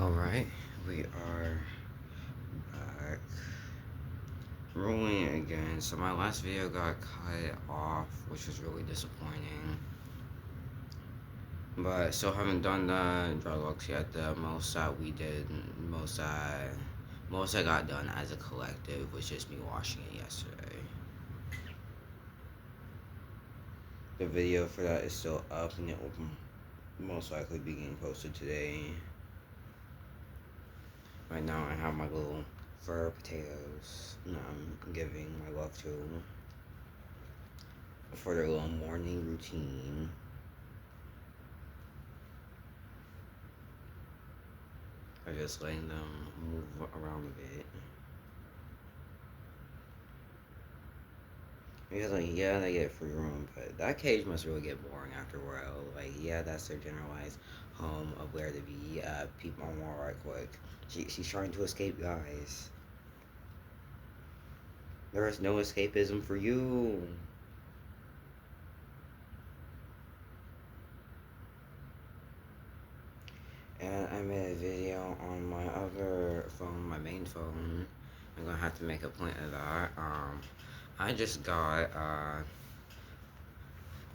Alright, we are back. Rolling again. So my last video got cut off, which was really disappointing. But still haven't done the Dreadlocks yet. The most that we did, most I got done as a collective was just me washing it yesterday. The video for that is still up and it will most likely be getting posted today. Right now I have my little fur potatoes I'm giving my love to for their little morning routine. I'm just letting them move around a bit. Because like, yeah, they get free room, but that cage must really get boring after a while. Like, yeah, that's their generalized home of where to be. Peep on wall right quick. She's trying to escape, guys. There is no escapism for you. And I made a video on my other phone, my main phone. I'm gonna have to make a point of that. I just got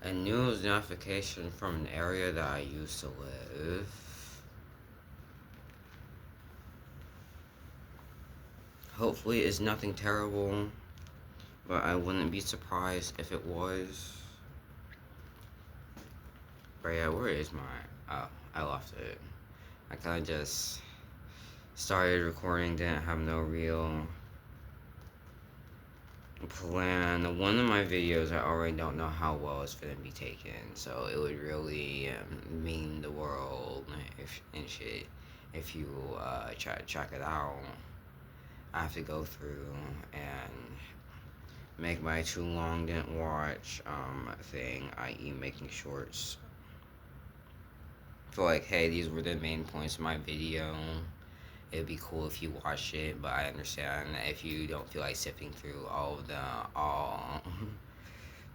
a news notification from an area that I used to live. Hopefully it's nothing terrible, but I wouldn't be surprised if it was. But yeah, where is my... Oh, I lost it. I kind of just started recording, didn't have no real plan. One of my videos, I already don't know how well it's gonna be taken, so it would really mean the world if you try to check it out. I have to go through and make my too long didn't watch thing, i.e. making shorts. I feel like, hey, these were the main points of my video. It'd be cool if you watch it, but I understand if you don't feel like sifting through all.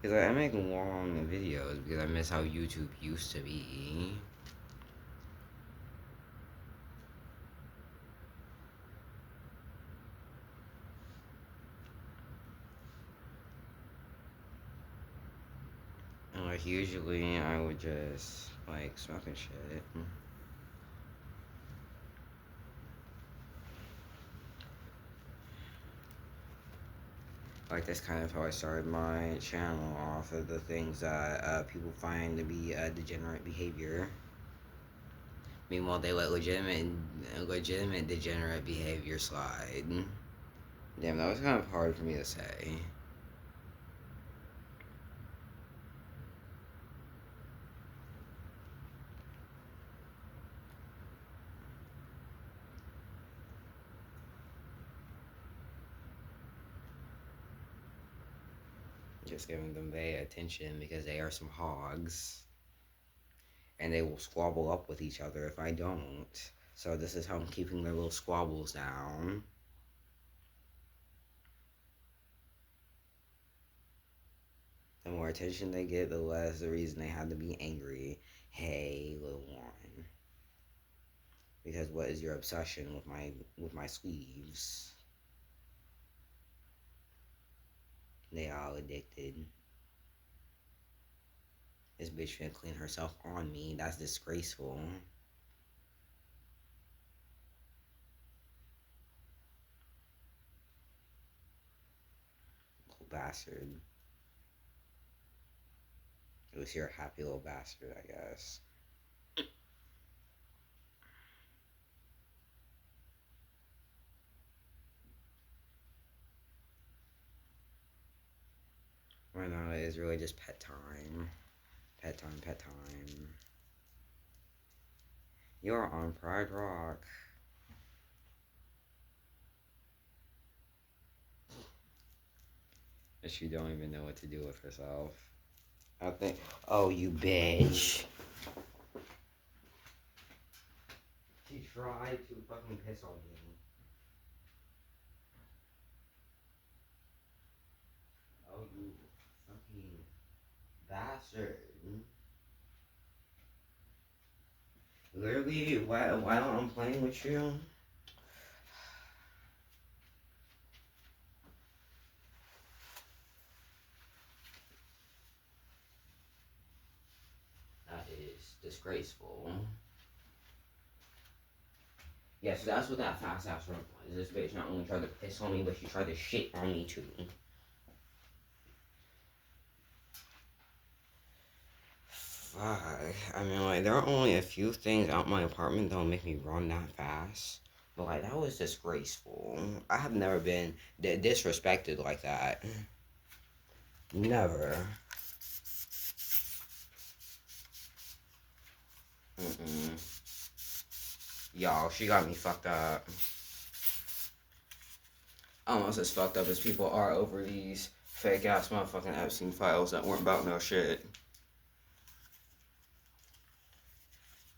Because I make long videos because I miss how YouTube used to be. And like usually I would just like smoking shit. Like that's kind of how I started my channel, off of the things that people find to be degenerate behavior. Meanwhile, they let legitimate degenerate behavior slide. Damn, that was kind of hard for me to say. Just giving them their attention because they are some hogs. And they will squabble up with each other if I don't. So this is how I'm keeping their little squabbles down. The more attention they get, the less the reason they have to be angry. Hey, little one. Because what is your obsession with my sleeves? They all addicted. This bitch finna clean herself on me. That's disgraceful. Little bastard. It was your happy little bastard, I guess. Right now it is really just pet time. Pet time, pet time. You're on Pride Rock. But she don't even know what to do with herself. I think, oh, you bitch. She tried to fucking piss on me. Oh, you fucking bastard. Literally, while I'm playing with you, that is disgraceful. Yeah, so that's what that fast ass run was. This bitch not only tried to piss on me, but she tried to shit on me too. Fuck. I mean, like, there are only a few things out my apartment that'll make me run that fast. But, like, that was disgraceful. I have never been disrespected like that. Never. Mm-mm. Y'all, she got me fucked up. Almost as fucked up as people are over these fake ass motherfucking Epstein files that weren't about no shit.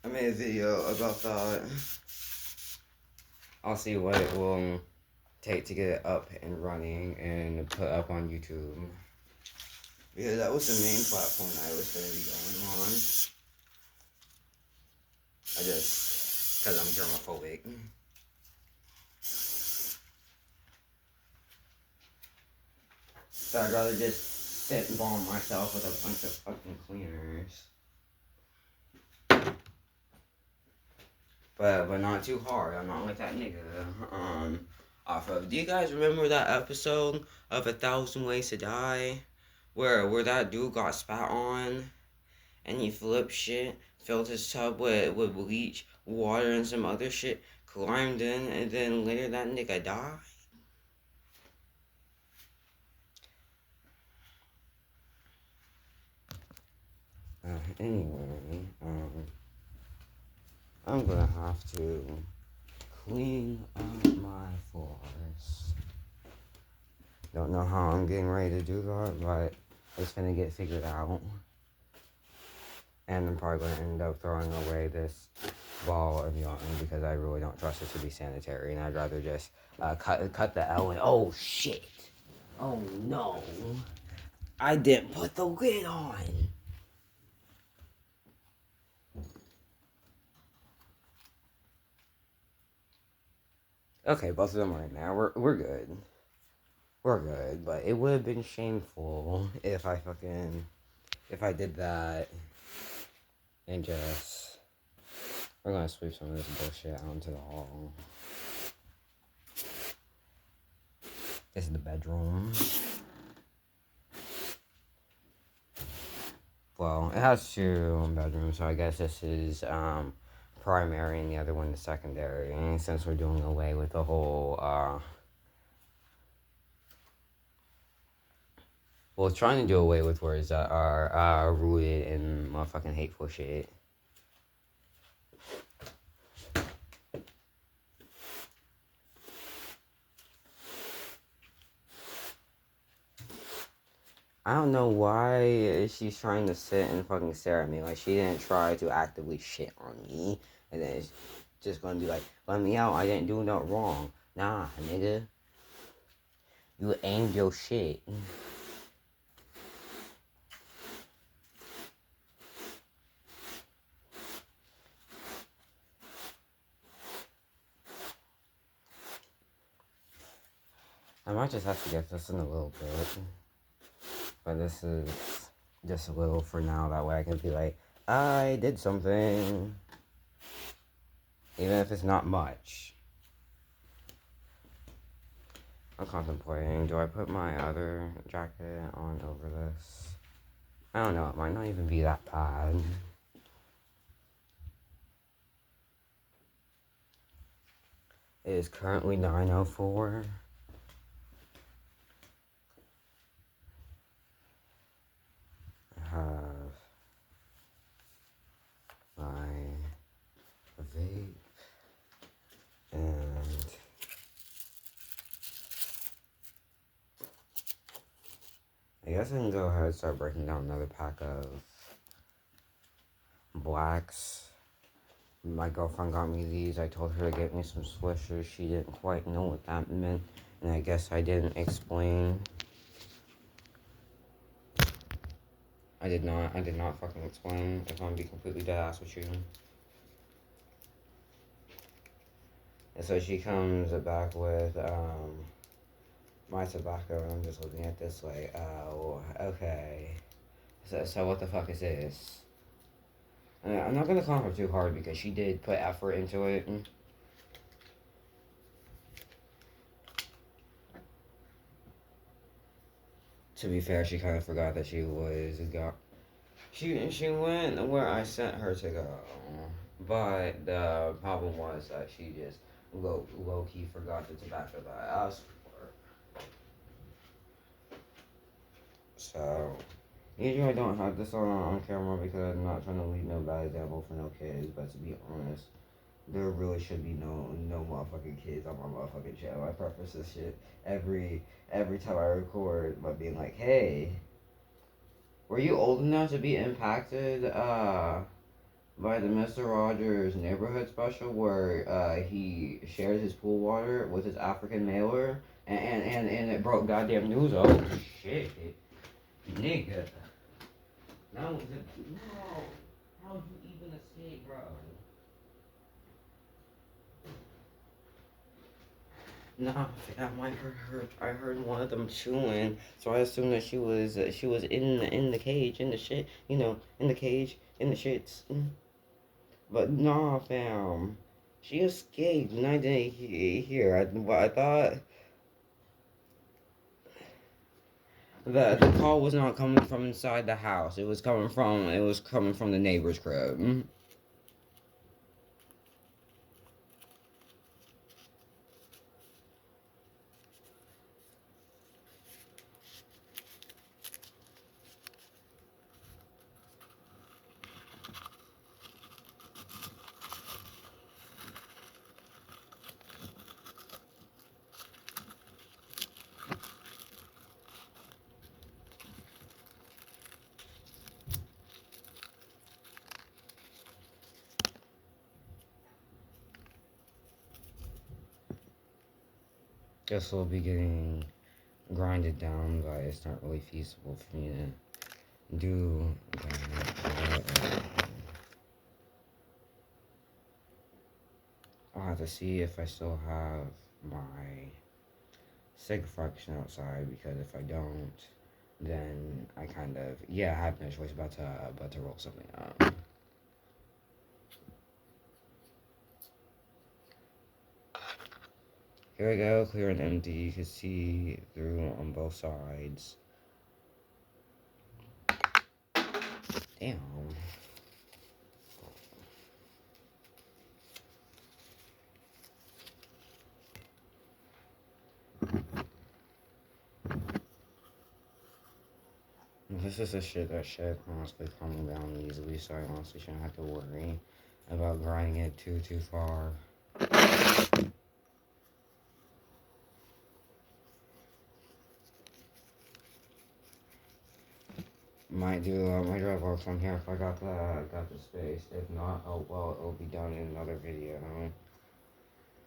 I made a video about that. I'll see what it will take to get it up and running and put up on YouTube. Yeah, that was the main platform I was going to be going on. Because I'm germophobic. So I'd rather just sit and bomb myself with a bunch of fucking cleaners. But not too hard. I'm not like that nigga. Off of. Do you guys remember that episode of 1,000 Ways to Die? Where that dude got spat on and he flipped shit, filled his tub with bleach, water, and some other shit, climbed in, and then later that nigga died? Anyway, I'm gonna have to clean up my floors. Don't know how I'm getting ready to do that, but it's gonna get figured out. And I'm probably gonna end up throwing away this ball of yarn because I really don't trust it to be sanitary, and I'd rather just cut the L and oh shit! Oh no! I didn't put the lid on. Okay, both of them right now. We're good. We're good, but it would have been shameful if I did that and just we're gonna sweep some of this bullshit out into the hall. This is the bedroom. Well, it has 2 bedrooms, so I guess this is primary and the other one is secondary. And since we're doing away with the whole well, trying to do away with words that are rooted in motherfucking hateful shit. I don't know why she's trying to sit and fucking stare at me. Like, she didn't try to actively shit on me. And then it's just gonna be like, let me out, I didn't do nothing wrong. Nah, nigga. You aimed your shit. I might just have to get this in a little bit. But this is just a little for now. That way I can be like, I did something. Even if it's not much. I'm contemplating, do I put my other jacket on over this? I don't know, it might not even be that bad. It is currently 9:04. I have my vape and I guess I can go ahead and start breaking down another pack of blacks. My girlfriend got me these. I told her to get me some swishers. She didn't quite know what that meant, and I guess I didn't explain. I did not fucking explain, if I'm gonna be completely dead ass with you. And so she comes back with my tobacco, and I'm just looking at this like, oh, okay. So what the fuck is this? I'm not gonna call her too hard because she did put effort into it. To be fair, she kind of forgot that she was got. She went where I sent her to go, but the problem was that she just low key forgot the tobacco that I asked for. So usually I don't have this on camera because I'm not trying to leave no bad example for no kids. But to be honest, there really should be no motherfucking kids on my motherfucking channel. I preface this shit every time I record by being like, hey, were you old enough to be impacted by the Mr. Rogers neighborhood special where he shared his pool water with his African mailer and it broke goddamn news? Oh shit, nigga. No, how'd you even escape, bro? Nah, fam, I heard one of them chewing, so I assumed that she was in the cage, in the shit, in the cage, in the shits. But nah, fam, she escaped, and I didn't hear. I thought that the call was not coming from inside the house. It was coming from the neighbor's crib. Guess we'll be getting grinded down, but it's not really feasible for me to do that. I'll have to see if I still have my sig function outside, because if I don't, then I kind of, yeah, I have no choice but to roll something up. Here we go, clear and empty. You can see through on both sides. Damn. This is a shit that should honestly calm down easily, so I honestly shouldn't have to worry about grinding it too far. Might do my Dreadlock from here if I got the space. If not, oh well, it'll be done in another video.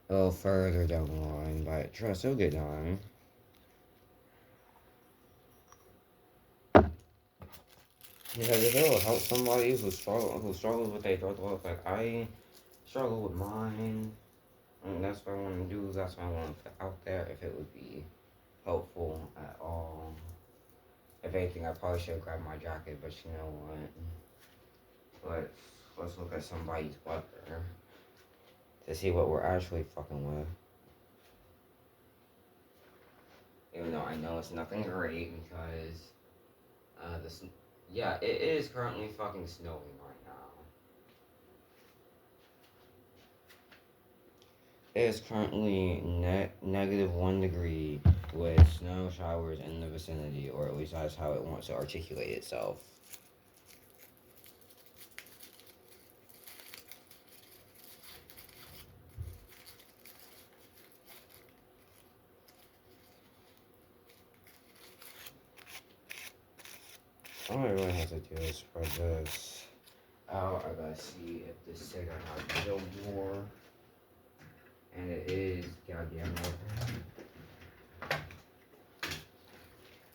A little further down the line, but trust it'll get done. Because if it'll help somebody who struggles with their Dreadlock, like I struggle with mine, and that's what I want to do. That's what I want to put out there. If it would be helpful at all. If anything, I probably should have grabbed my jacket, but you know what? Let's look at somebody's weather to see what we're actually fucking with. Even though I know it's nothing great because yeah, it is currently fucking snowing right now. It is currently -1 degree with snow showers in the vicinity, or at least that's how it wants to articulate itself. All I really have to do is spread this out. I gotta see if this cigar has killed more. And it is goddamn more.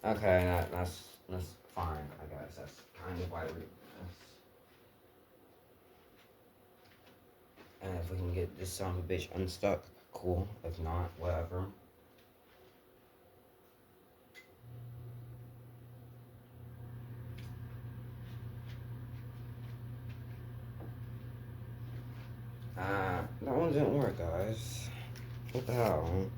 Okay, that's fine, I guess. That's kind of why we're doing this. And if we can get this son of a bitch unstuck cool. If not, whatever. That one didn't work, guys. What the hell?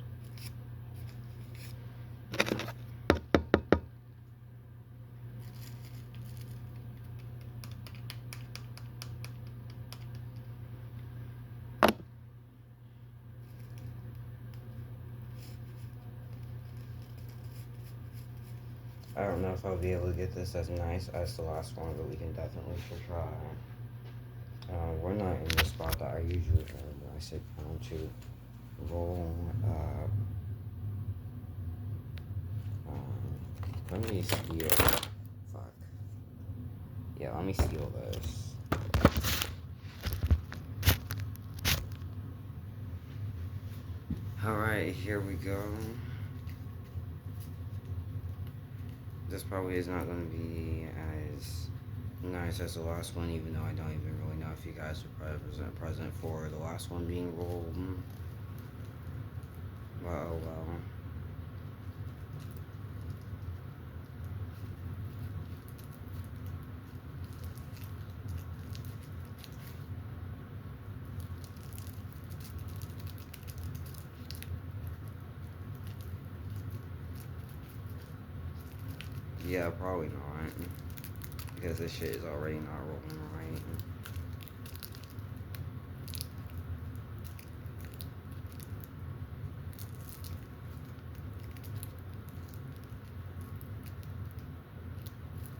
I don't know if I'll be able to get this as nice as the last one, but we can definitely try. We're not in the spot that I usually am when I sit down to roll. Let me steal. Fuck. Yeah, let me steal this. Alright, here we go. This probably is not going to be as nice as the last one, even though I don't even really know if you guys were present for the last one being rolled. Well, oh well. Yeah, probably not. Because this shit is already not rolling right.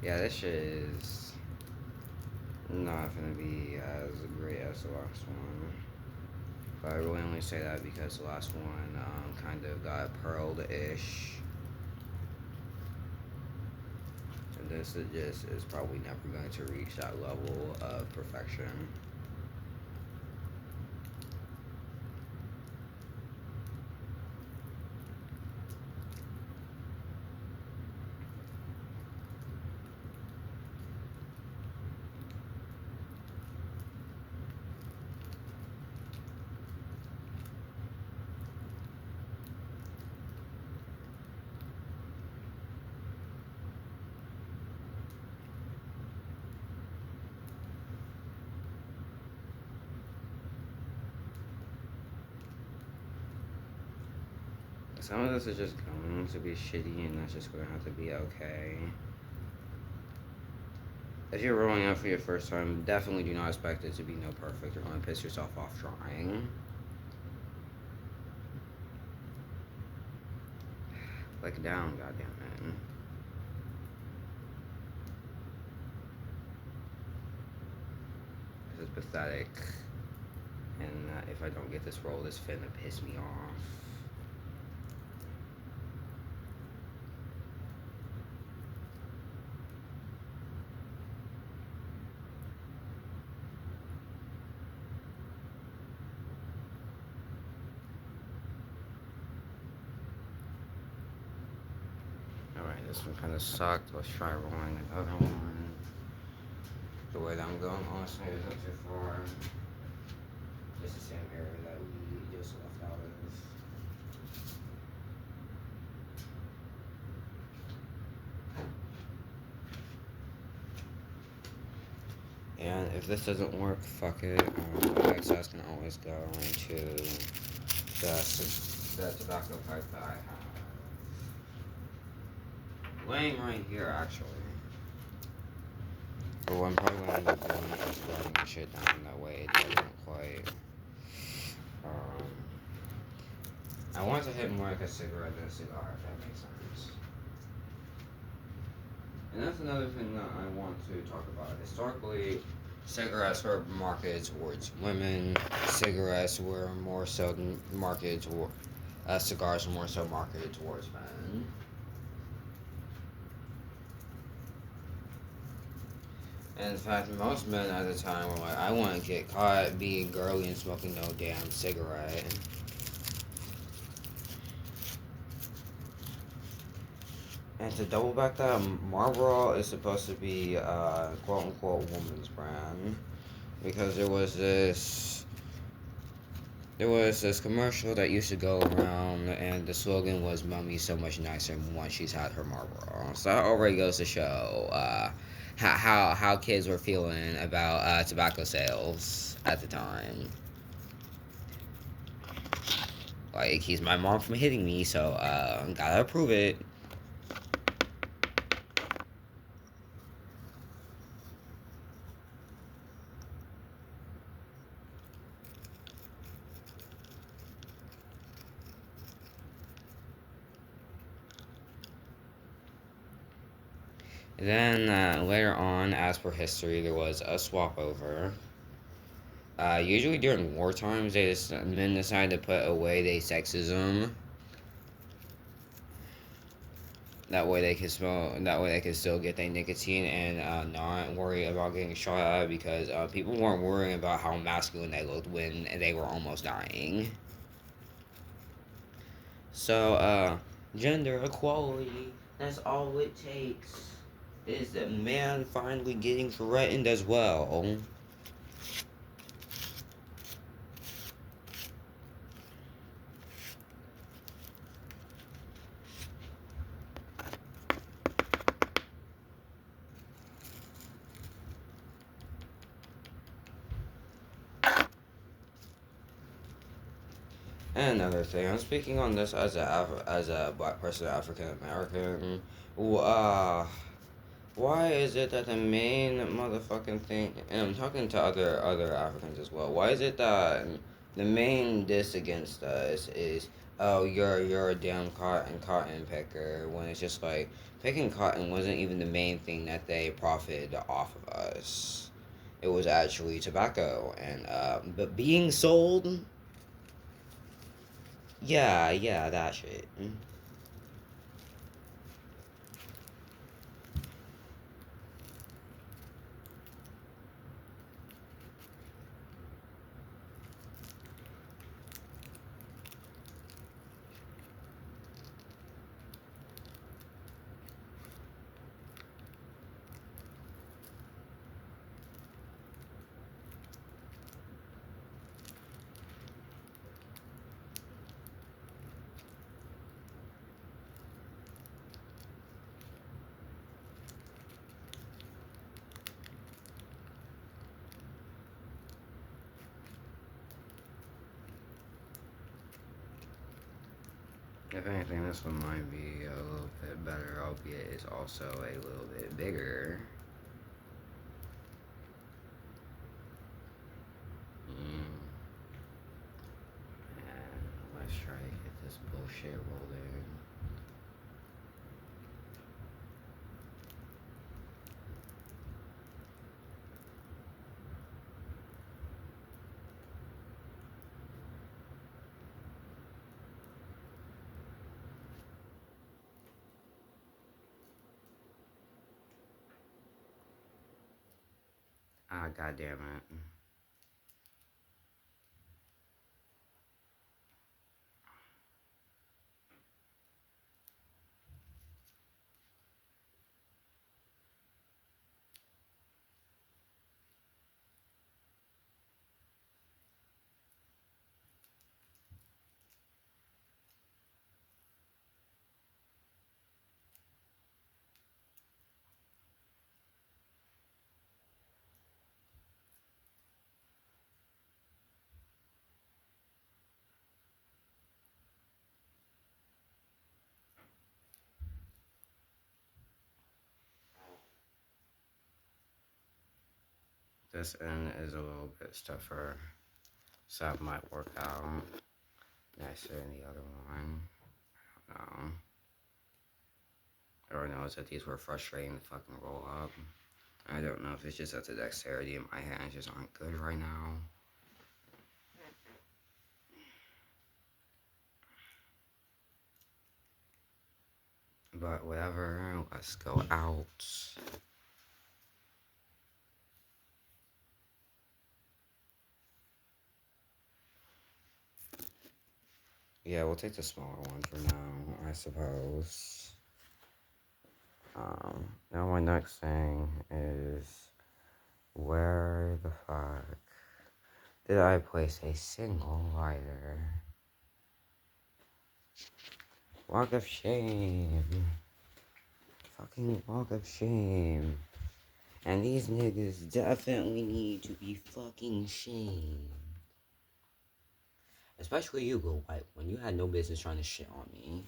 Yeah, this shit is not gonna be as great as the last one. But I really only say that because the last one kind of got pearled-ish. And this is probably never going to reach that level of perfection. Some of this is just going to be shitty, and that's just going to have to be okay. If you're rolling out for your first time, definitely do not expect it to be no perfect. You're going to piss yourself off trying. Click down, goddammit. This is pathetic. And if I don't get this roll, this finna piss me off. Alright, this one kind of sucked. Let's try rolling another one. The way that I'm going, honestly, is not too far. Just the same area that we just left out of. And if this doesn't work, fuck it. Excess can always go into the tobacco pipe that I have. Laying right here, actually. But what I'm probably going to end up doing is writing the shit down that way it doesn't quite. I want to hit more like a cigarette than a cigar, if that makes sense. And that's another thing that I want to talk about. Historically, cigarettes were marketed towards women. Cigarettes were more so marketed towards cigars were more so marketed towards men. And in fact, most men at the time were like, I want to get caught being girly and smoking no damn cigarette. And to double back that, Marlboro is supposed to be quote unquote woman's brand. Because there was There was this commercial that used to go around, and the slogan was "Mommy's so much nicer once she's had her Marlboro." So that already goes to show how kids were feeling about tobacco sales at the time. Like, it keeps my mom from hitting me, so gotta approve it. Then later on, as per history, there was a swap over. Usually during war times, men decide to put away their sexism. That way they can smell. That way they can still get their nicotine and not worry about getting shot at, because people weren't worrying about how masculine they looked when they were almost dying. So gender equality. That's all it takes. Is the man finally getting threatened as well? And another thing, I'm speaking on this as a black person, African American. Uh, why is it that the main motherfucking thing, and I'm talking to other Africans as well. Why is it that the main diss against us is, oh, you're a damn cotton picker, when it's just like picking cotton wasn't even the main thing that they profited off of us. It was actually tobacco, and but being sold. Yeah, that shit. If anything, this one might be a little bit better, albeit it's also a little bit bigger. Mm. And let's try to get this bullshit rolling. Ah, god damn it. This end is a little bit tougher, so that might work out nicer than the other one. Um, Everyone knows that these were frustrating to fucking roll up. I don't know if it's just that the dexterity in my hands just aren't good right now. But whatever, let's go out. Yeah, we'll take the smaller one for now, I suppose. Now my next thing is, where the fuck did I place a single lighter? Walk of shame. Fucking walk of shame. And these niggas definitely need to be fucking shamed. Especially you, Lil White, when you had no business trying to shit on me.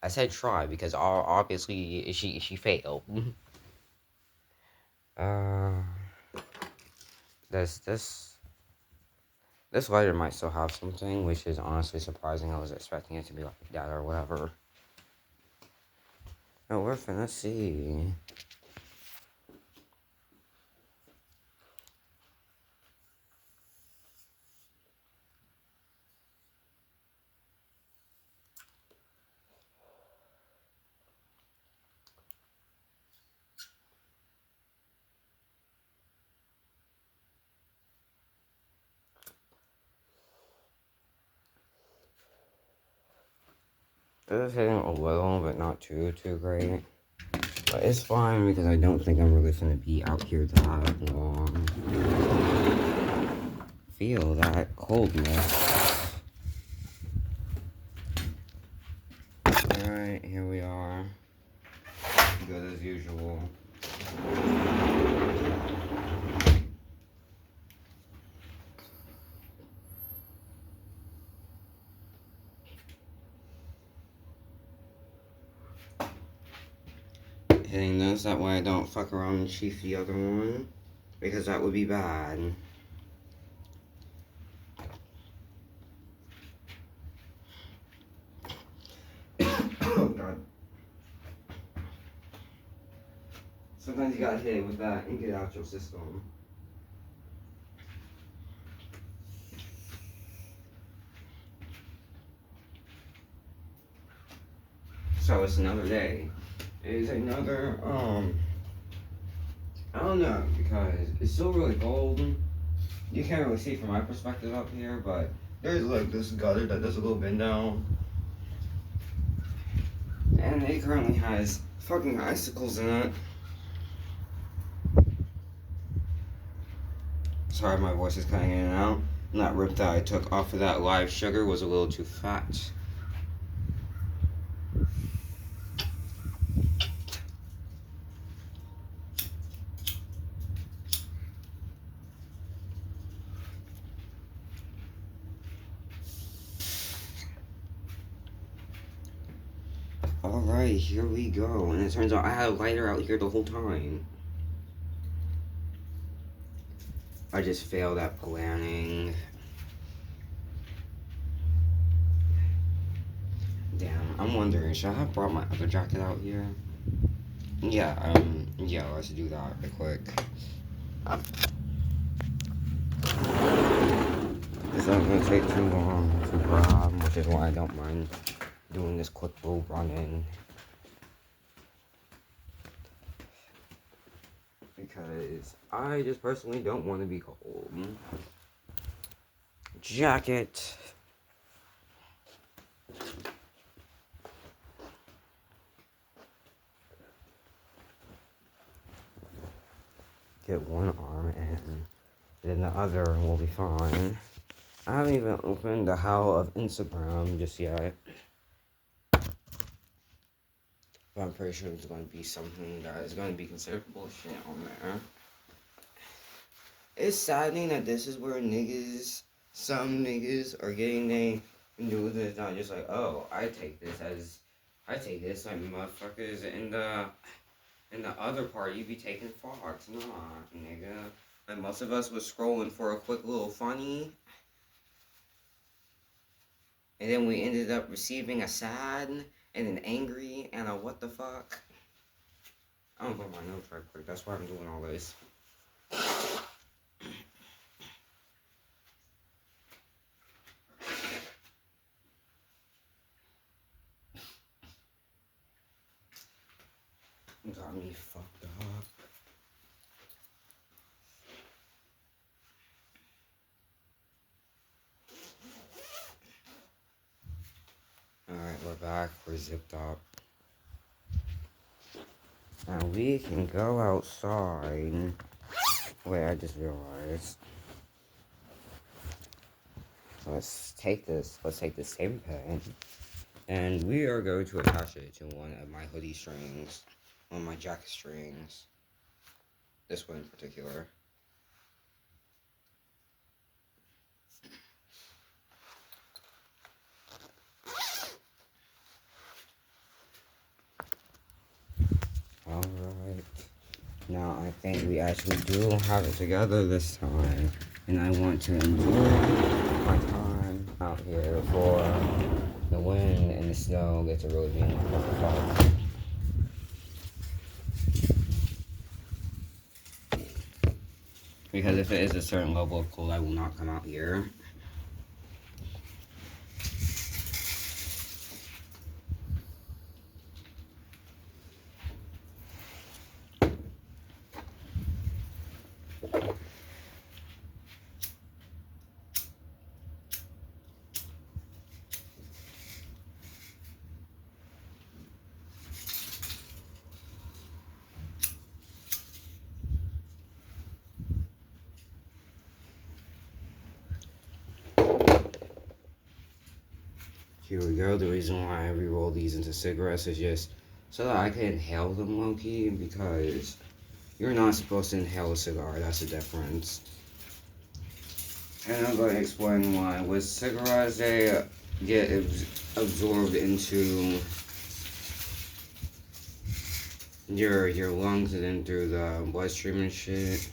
I said try because obviously she failed. This lighter might still have something, which is honestly surprising. I was expecting it to be like that or whatever. Oh, we're finna see. This is hitting a little, but not too great. But it's fine because I don't think I'm really gonna be out here that long. Feel that coldness. Alright, here we are. Good as usual. Hitting this, that way I don't fuck around and chief the other one. Because that would be bad. Oh god. Sometimes you gotta hit it with that and get it out your system. So it's another day. It is another, I don't know, because it's still really cold. You can't really see from my perspective up here, but there's like this gutter that does a little bend down. And it currently has fucking icicles in it. Sorry, my voice is cutting in and out. And that rip that I took off of that live sugar was a little too fat. Alright, here we go. And it turns out I had a lighter out here the whole time. I just failed at planning. Damn, I'm wondering, should I have brought my other jacket out here? Yeah, let's do that real quick. It's not gonna take too long to grab, which is why I don't mind doing this quick little run-in. Because I just personally don't want to be cold. Jacket. Get one arm in, then the other will be fine. I haven't even opened the hell of Instagram just yet. But I'm pretty sure it's going to be something that is going to be considered bullshit on there. It's saddening that this is where some niggas are getting their news, and it's not just like, oh, I take this like motherfuckers in the other part, you be taking Fox. Nah, nigga. Like most of us was scrolling for a quick little funny, and then we ended up receiving a sad and an angry and a what the fuck. I'm gonna put my notes right quick. That's why I'm doing all this. Got me fucked up. Alright, we're back. We're zipped up. Now we can go outside. Wait, I just realized. Let's take this same pen. And we are going to attach it to one of my hoodie strings. One of my jacket strings. This one in particular. Alright. Now I think we actually do have it together this time. And I want to enjoy my time out here before the wind and the snow get to really be in my fault. Because if it is a certain level of cold, I will not come out here. Here we go. The reason why I re-roll these into cigarettes is just so that I can inhale them low-key, because you're not supposed to inhale a cigar. That's the difference. And I'm going to explain why. With cigarettes, they get absorbed into your lungs and then through the bloodstream and shit,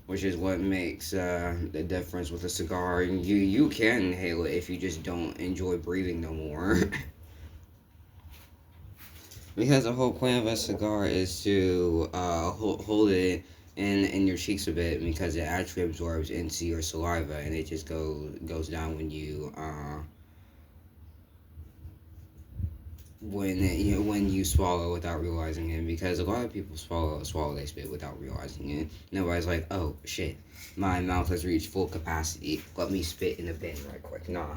which is what makes the difference with a cigar. You can inhale it if you just don't enjoy breathing no more. Because the whole point of a cigar is to hold it in your cheeks a bit, because it actually absorbs into your saliva and it just goes down when you when you swallow without realizing it. Because a lot of people swallow they spit without realizing it. Nobody's like, oh shit, my mouth has reached full capacity, let me spit in a bin right quick. Nah.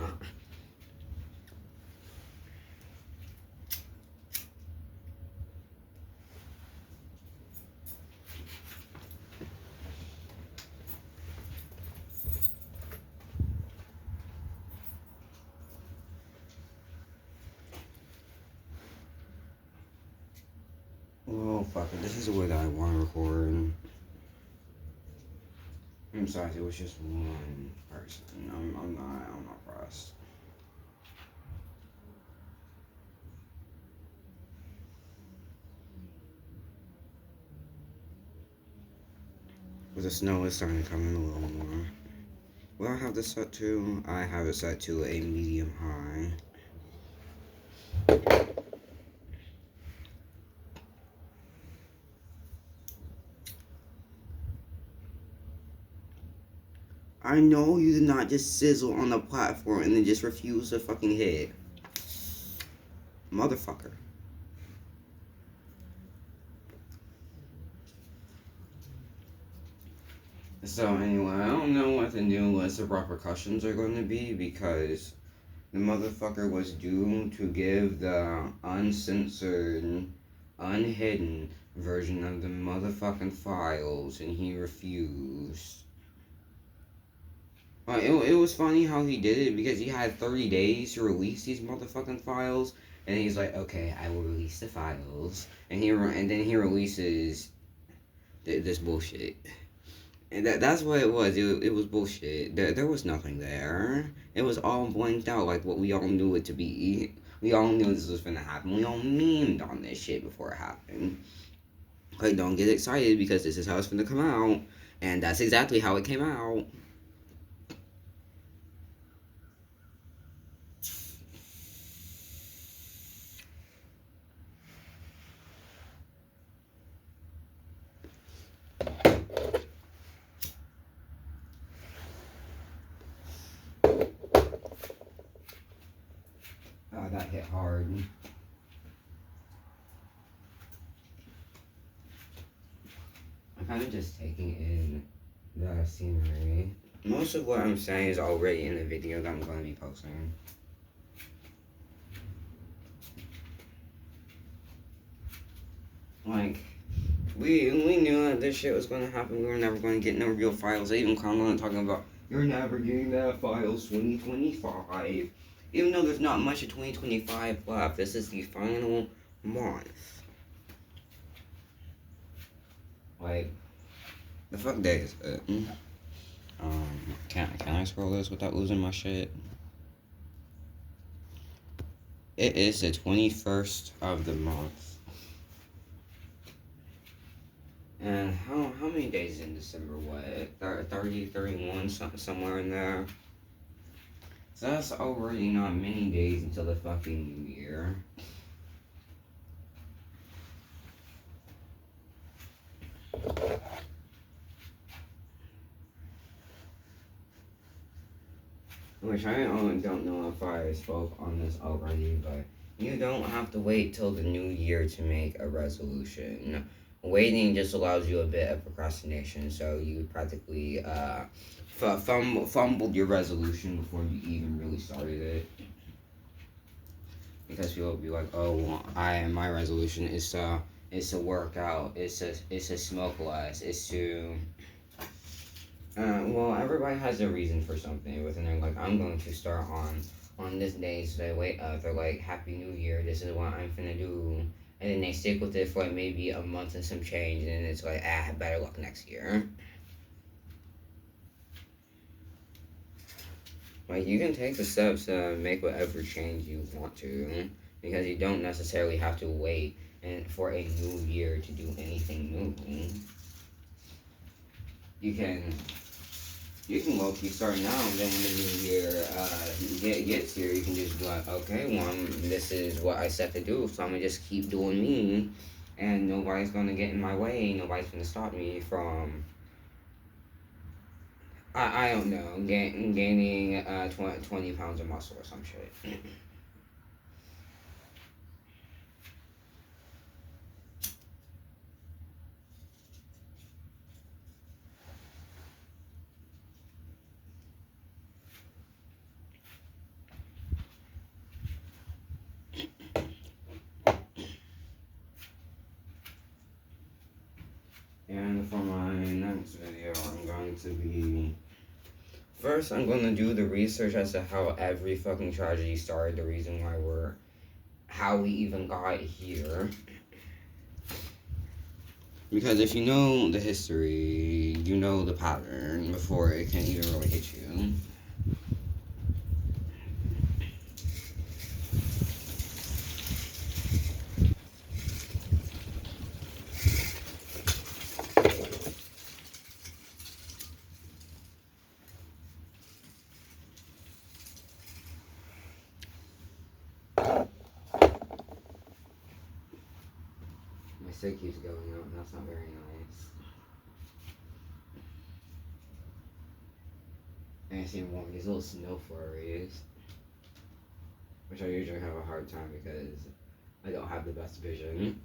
Oh fuck it, this is the way that I want to record. I'm sorry, it was just one person. I'm not pressed. But the snow is starting to come in a little more. What I have this set to? I have it set to a medium high. I know you did not just sizzle on the platform and then just refuse to fucking hit. Motherfucker. So anyway, I don't know what the new list of repercussions are going to be, because the motherfucker was doomed to give the uncensored, unhidden version of the motherfucking files, and he refused. It was funny how he did it, because he had 30 days to release these motherfucking files, and he's like, okay, I will release the files, and then he releases this bullshit. And that's what it was. It was bullshit. There was nothing there. It was all blanked out like what we all knew it to be. We all knew this was gonna happen. We all memed on this shit before it happened. Like, don't get excited, because this is how it's gonna come out. And that's exactly how it came out. Oh, that hit hard. I'm kind of just taking in the scenery. Most of what I'm saying is already in the video that I'm going to be posting. Like, we knew that this shit was gonna happen. We were never gonna get no real files. They even called on talking about you're never getting that files 2025. Even though there's not much of 2025 left, this is the final month. Like, the fuck day is it? Can I scroll this without losing my shit? It is the 21st of the month. And how many days in December? What, 30, 31, somewhere in there? So that's already not many days until the fucking new year. Which I don't know if I spoke on this already, but you don't have to wait till the new year to make a resolution. Waiting just allows you a bit of procrastination, so you practically fumbled your resolution before you even really started it. Because people will be like, "Oh, well, my resolution is to work out, it's to smoke less, it's to." Well, everybody has a reason for something, and they're like, "I'm going to start on this day." So they wait up. They're like, "Happy New Year! This is what I'm finna do." And then they stick with it for like maybe a month and some change, and then it's like, better luck next year. Like, you can take the steps to make whatever change you want to, because you don't necessarily have to wait and for a new year to do anything new. You can low-key start now, and then when the new year gets here, you can just be like, okay, well, this is what I set to do, so I'm gonna just keep doing me, and nobody's gonna get in my way, nobody's gonna stop me from, I don't know, gaining 20 pounds of muscle or some shit. And for my next video, I'm going to be... First, I'm going to do the research as to how every fucking tragedy started, the reason why how we even got here. Because if you know the history, you know the pattern before it can even really hit you. My stick keeps going out, and that's not very nice. And I see more of these little snow flurries, which I usually have a hard time because I don't have the best vision.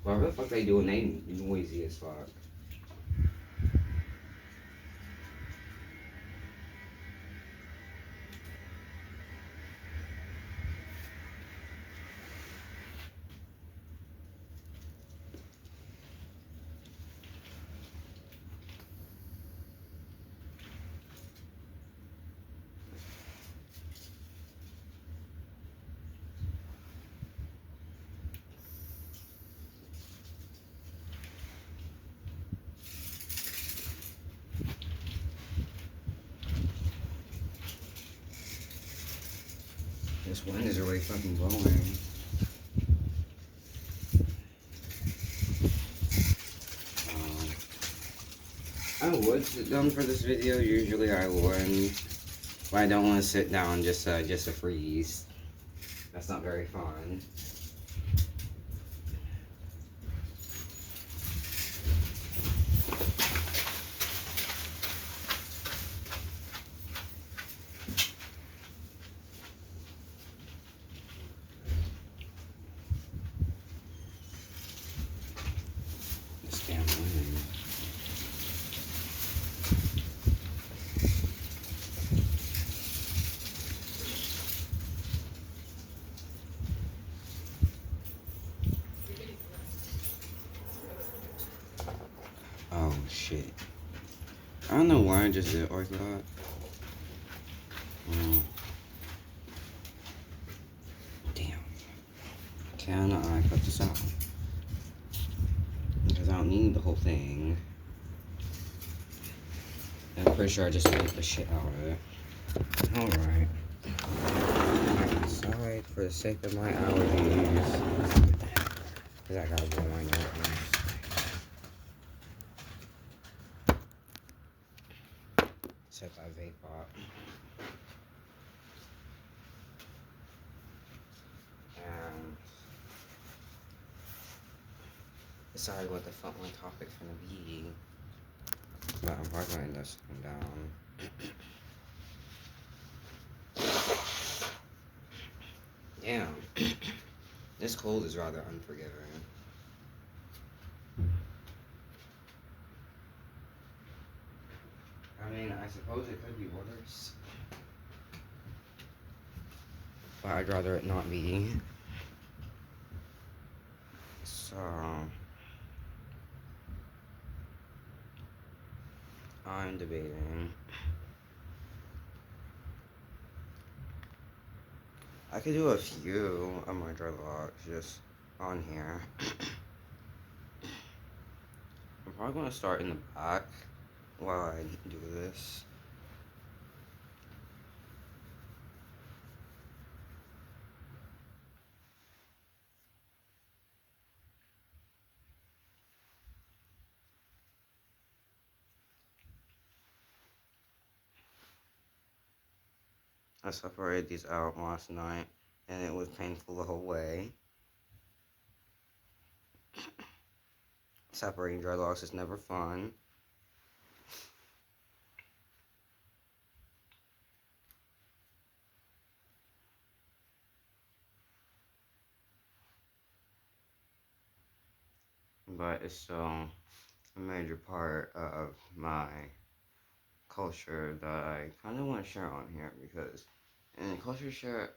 Why the fuck they doing? They noisy as fuck. This wind is really fucking blowing. would sit down for this video, usually I would, but I don't want to sit down just to freeze. That's not very fun. This damn wind. Oh shit. I don't know why I just did like that. Damn. Can I cut this out? Because I don't need the whole thing. And I'm pretty sure I just ate the shit out of it. Alright. Sorry for the sake of my allergies. Because I gotta blow my nose. Except I vape pop. And decide what the fuck my topic's gonna be. But I'm probably gonna end up sitting down. Damn. This cold is rather unforgiving. I mean, I suppose it could be worse. But I'd rather it not be. So I'm debating. I could do a few of my dreadlocks just on here. I'm probably gonna start in the back while I do this. I separated these out last night and it was painful the whole way. Separating dreadlocks is never fun. But it's still a major part of my culture that I kind of want to share on here because in culture share,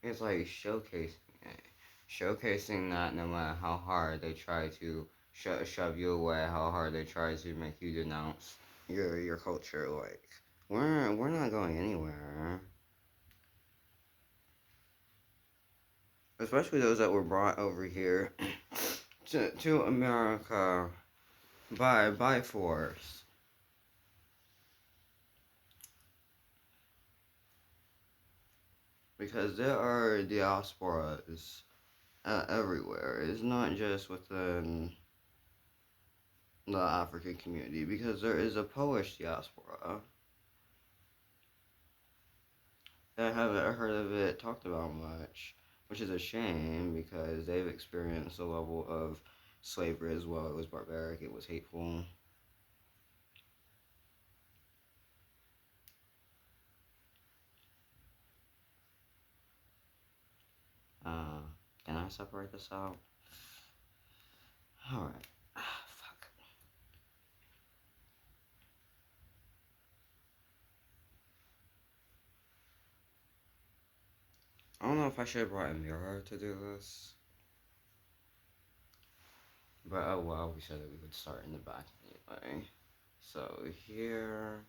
it's like showcasing it. Showcasing that no matter how hard they try to shove you away, how hard they try to make you denounce your culture, like, we're not going anywhere. Especially those that were brought over here to America by force. Because there are diasporas everywhere. It's not just within the African community, because there is a Polish diaspora. I haven't heard of it talked about much, which is a shame because they've experienced a level of slavery as well. It was barbaric, it was hateful. Can I separate this out? Alright. Fuck. I don't know if I should have brought a mirror to do this. But oh well, we said that we would start in the back anyway. So here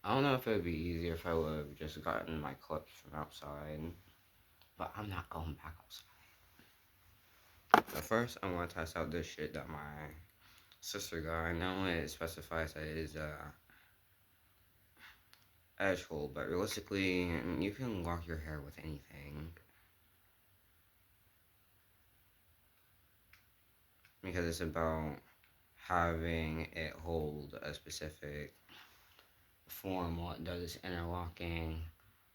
I don't know if it would be easier if I would have just gotten my clips from outside. But I'm not going back outside. But first, I want to test out this shit that my sister got. I know it specifies that it is edge hole, but realistically, you can lock your hair with anything. because it's about having it hold a specific form while it does interlocking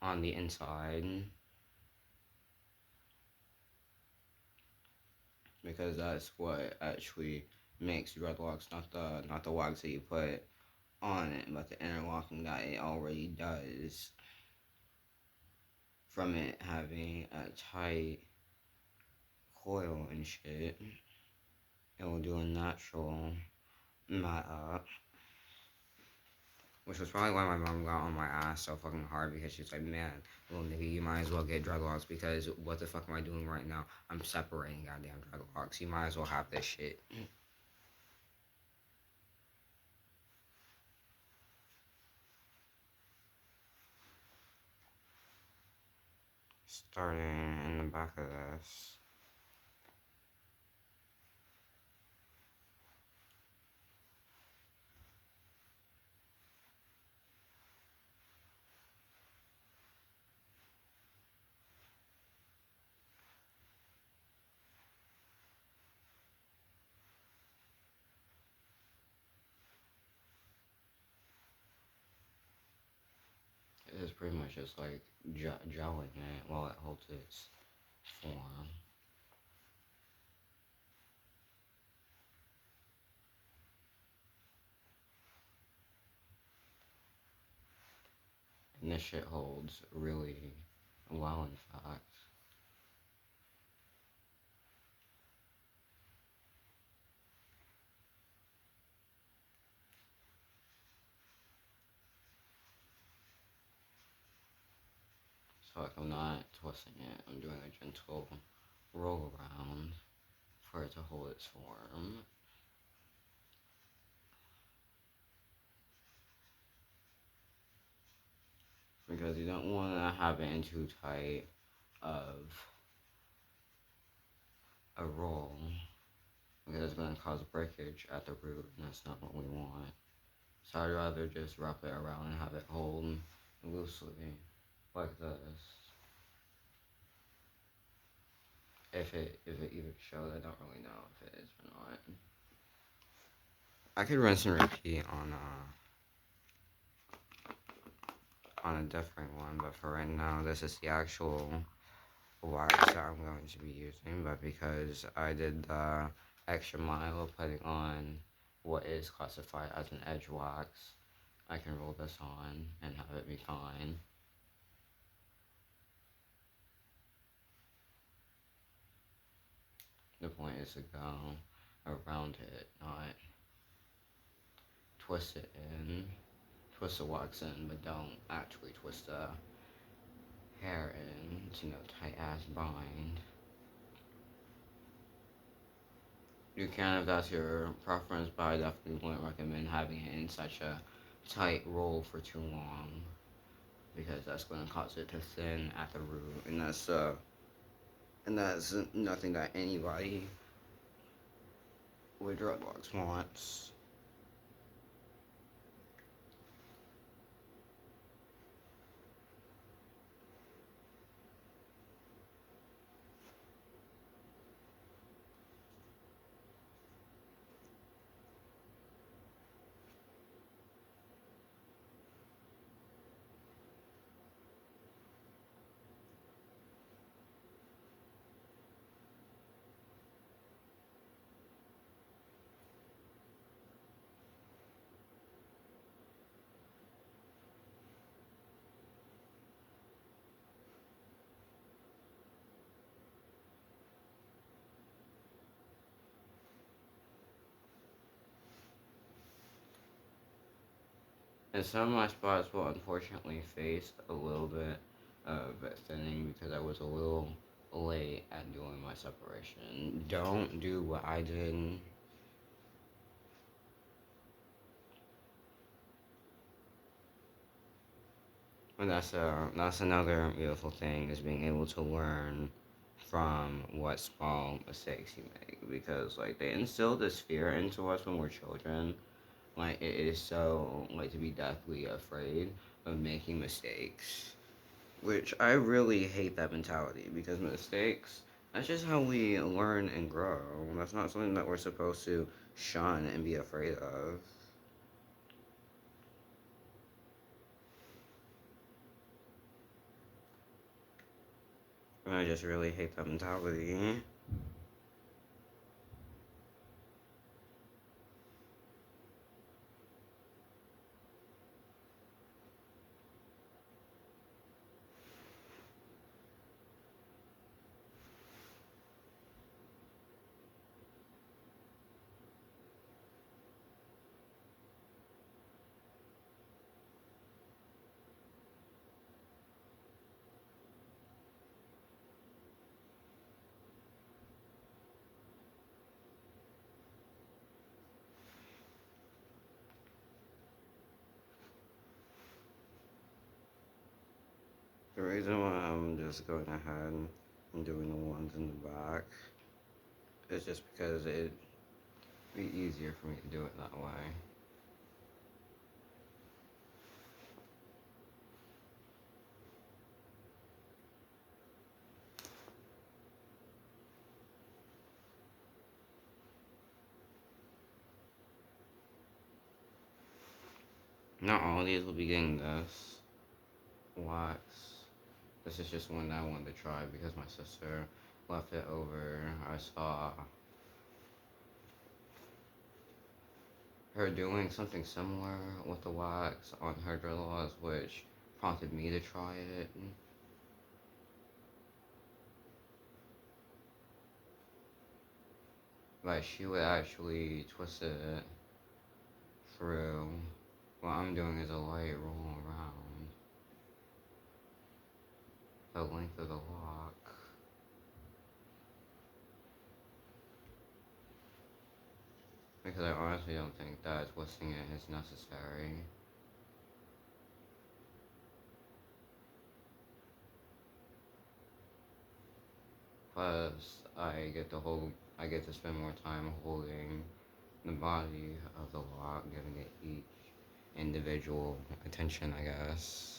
on the inside, because that's what actually makes dreadlocks, not the wax that you put on it, but the interlocking that it already does from it having a tight coil and shit. It will do a natural mat up, which was probably why my mom got on my ass so fucking hard, because she's like, man, little nigga, you might as well get dreadlocks, because what the fuck am I doing right now? I'm separating goddamn dreadlocks. You might as well have this shit. Starting in the back of this. It's pretty much just like gelling it while it holds its form. And this shit holds really well, in fact. So like I'm not twisting it, I'm doing a gentle roll around for it to hold its form. Because you don't want to have it in too tight of a roll, because it's going to cause breakage at the root, and that's not what we want. So I'd rather just wrap it around and have it hold loosely, like this. If it even shows, I don't really know if it is or not. I could rinse and repeat on a different one, but for right now, this is the actual wax that I'm going to be using. But because I did the extra mile of putting on what is classified as an edge wax, I can roll this on and have it be fine. The point is to go around it, not twist it in, twist the wax in, but don't actually twist the hair in to no tight ass bind. You can if that's your preference, but I definitely wouldn't recommend having it in such a tight roll for too long, because that's going to cause it to thin at the root, and that's nothing that anybody with dreadlocks wants. And some of my spots will unfortunately face a little bit of thinning, because I was a little late at doing my separation. Don't do what I did. And that's another beautiful thing, is being able to learn from what small mistakes you make, because like they instill this fear into us when we're children. Like it is so like to be deathly afraid of making mistakes, which I really hate that mentality, because mistakes That's just how we learn and grow. That's not something that we're supposed to shun and be afraid of. And I just really hate that mentality. The reason why I'm just going ahead and doing the ones in the back is just because it'd be easier for me to do it that way. Not all of these will be getting this wax. This is just one that I wanted to try because my sister left it over. I saw her doing something similar with the wax on her dreadlocks, which prompted me to try it. Like, she would actually twist it through. What I'm doing is a light roll around the length of the lock. Because I honestly don't think that twisting it is necessary. Plus, I get to spend more time holding the body of the lock, giving it each individual attention, I guess.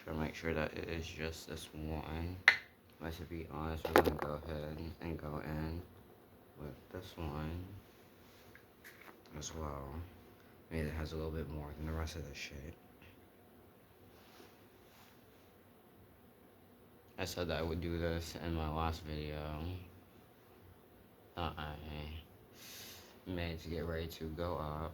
Try to make sure that it is just this one. But to be honest, we're gonna go ahead and go in with this one as well. Maybe it has a little bit more than the rest of this shit. I said that I would do this in my last video that I made to get ready to go up.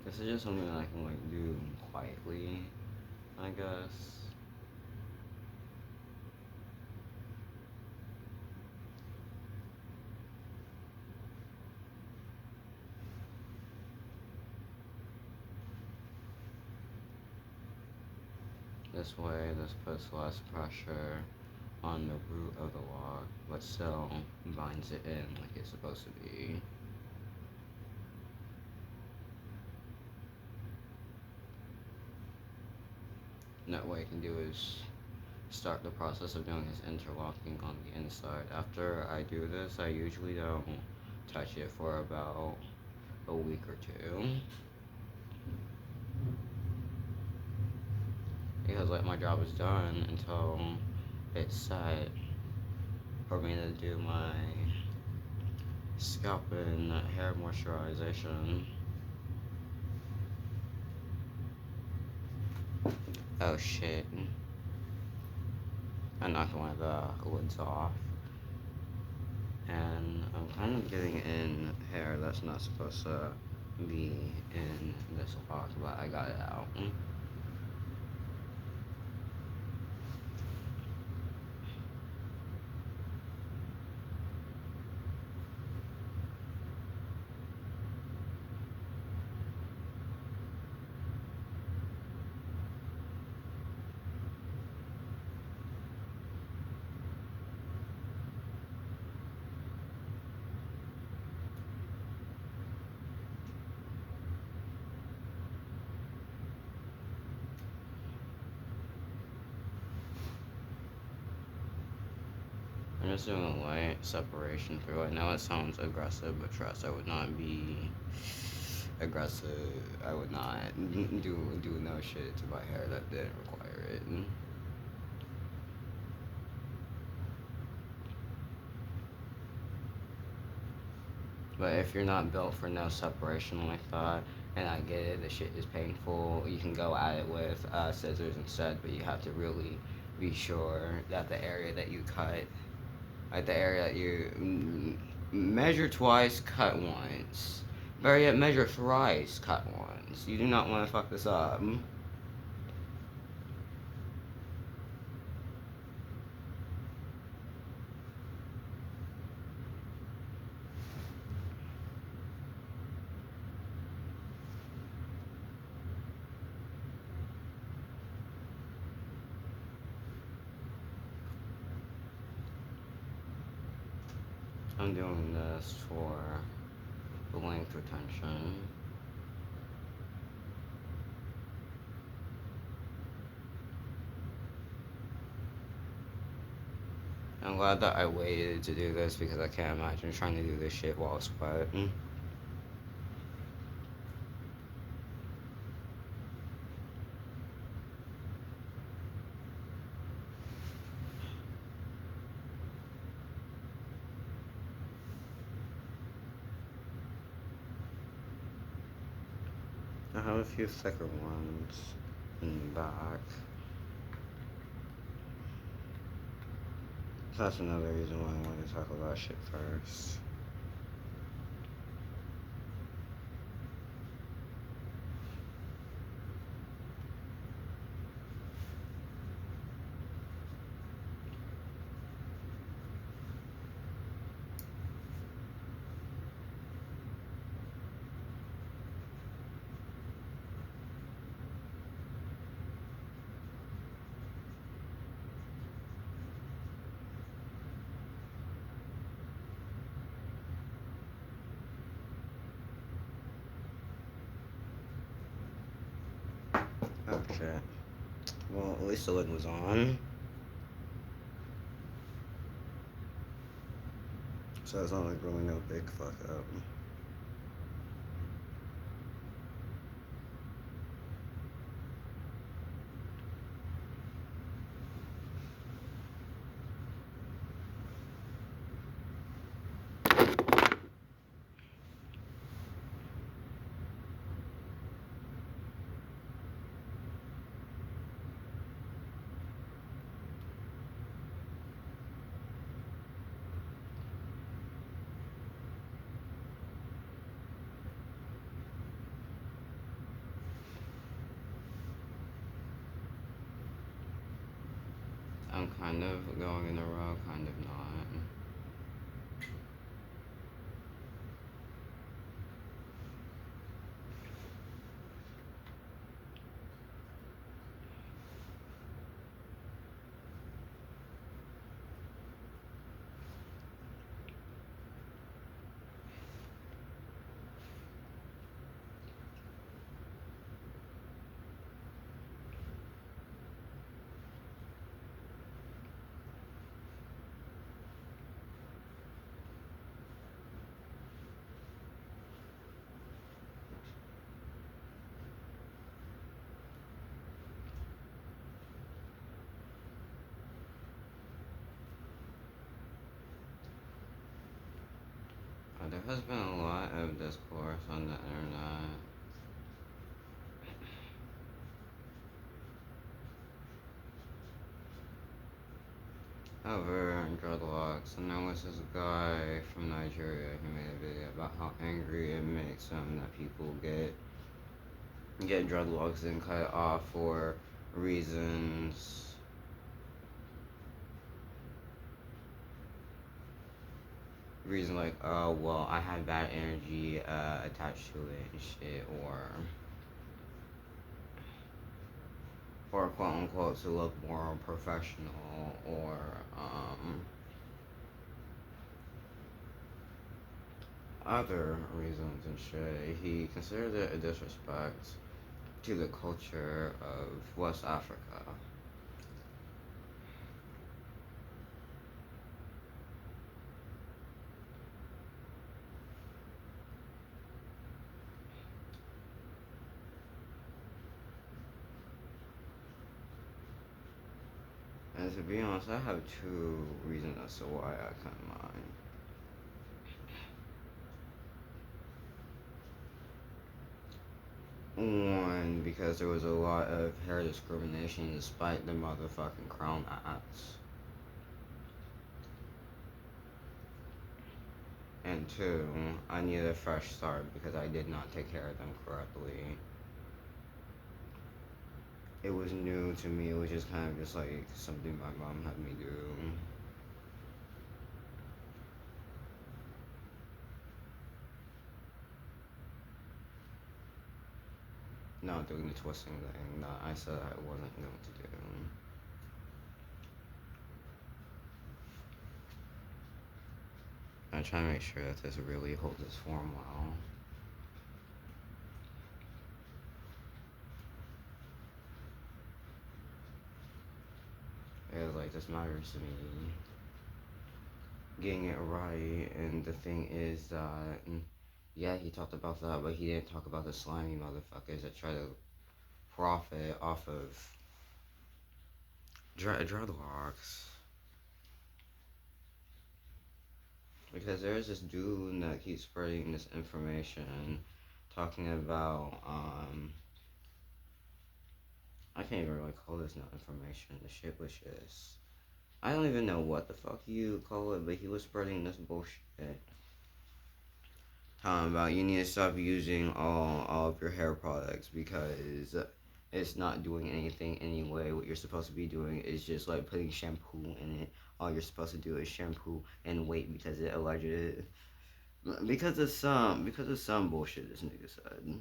This is just something that I can like do quietly, I guess. This way, this puts less pressure on the root of the lock, but still binds it in like it's supposed to be. And that way I can do is start the process of doing his interlocking on the inside. After I do this, I usually don't touch it for about a week or two. because like my job is done until it's set for me to do my scalp and hair moisturization. Oh shit. I knocked one of the lids off. And I'm kind of getting in hair that's not supposed to be in this lock, but I got it out. I'm just doing a light separation through it. Now it sounds aggressive, but trust, I would not be aggressive. I would not do no shit to my hair that didn't require it. But if you're not built for no separation like that, and I get it, the shit is painful, you can go at it with scissors instead, but you have to really be sure that the area that you cut, like the area that you measure twice, cut once. Better yet, measure thrice, cut once. You do not want to fuck this up. I'm doing this for the length retention. I'm glad that I waited to do this because I can't imagine trying to do this shit while it's wet. I have a few thicker ones in the back. So that's another reason why I wanted to talk about shit first. Oh shit. Well, at least the lid was on. So it's not like really no big fuck up. I'm kind of going in a row, kind of not. There has been a lot of discourse on the internet over dreadlocks, and there was this guy from Nigeria who made a video about how angry it makes him that people get dreadlocks and cut off for reasons like, oh well, I had bad energy attached to it and shit, or quote unquote to look more professional, or other reasons and shit. He considered it a disrespect to the culture of West Africa. And to be honest, I have two reasons as to why I cut mine. One, because there was a lot of hair discrimination despite the motherfucking Crown Acts. And two, I needed a fresh start because I did not take care of them correctly. It was new to me, it was just kind of just like something my mom had me do. Not doing the twisting thing that I said I wasn't going to do. I try to make sure that this really holds its form well. It's like, this matters to me. Getting it right, and the thing is that, yeah, he talked about that, but he didn't talk about the slimy motherfuckers that try to profit off of dreadlocks. Because there's this dude that keeps spreading this information, talking about, I can't even really call this no information. The shit was just, I don't even know what the fuck you call it, but he was spreading this bullshit. Talking about you need to stop using all of your hair products because it's not doing anything anyway. What you're supposed to be doing is just like putting shampoo in it. All you're supposed to do is shampoo and wait because it alleged because of some bullshit this nigga said.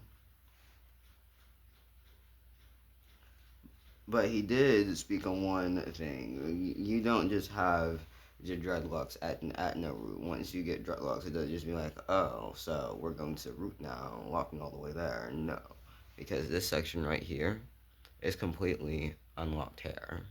But he did speak on one thing. You don't just have your dreadlocks at no root. Once you get dreadlocks, it doesn't just be like, oh, so we're going to root now, walking all the way there. No, because this section right here is completely unlocked hair.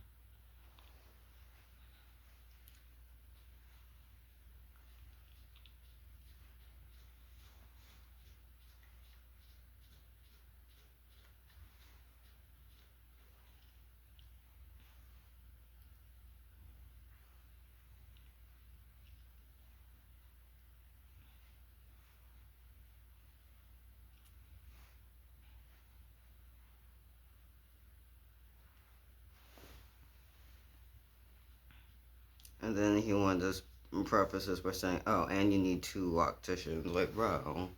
And then he wanted to preface this by saying, oh, and you need two locticians. Like, bro,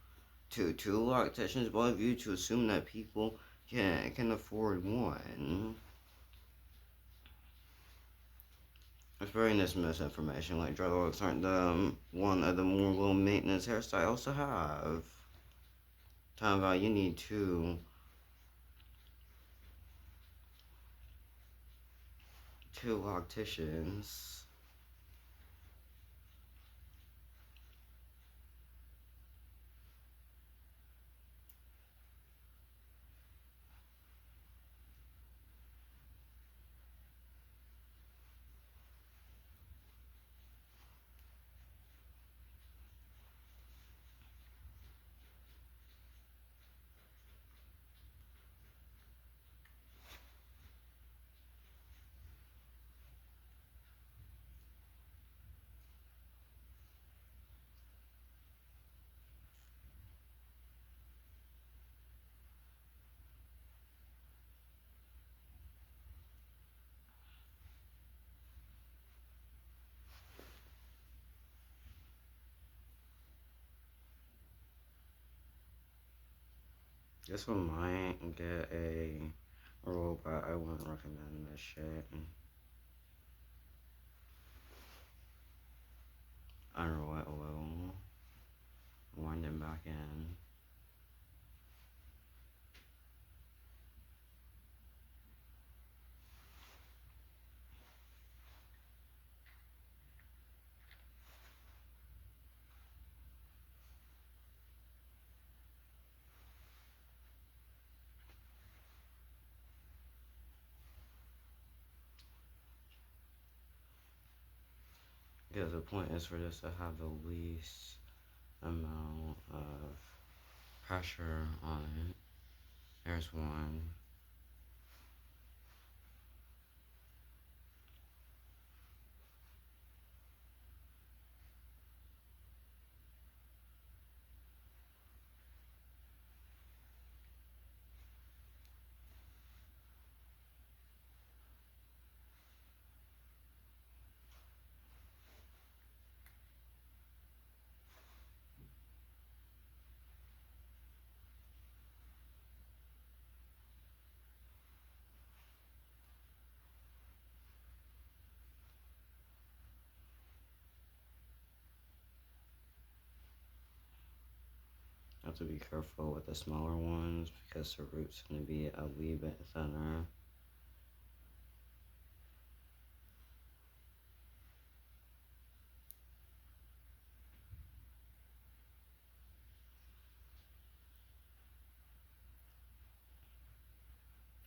two locticians, both of you to assume that people can afford one. Spreading this misinformation, like dreadlocks aren't the one of the more low maintenance hairstyles to have. Talking about you need two locticians. This one might get a roll, but I wouldn't recommend this shit. Under wet oil. Wind it back in. Because the point is for this to have the least amount of pressure on it. There's one. Have to be careful with the smaller ones because the root's going to be a wee bit thinner.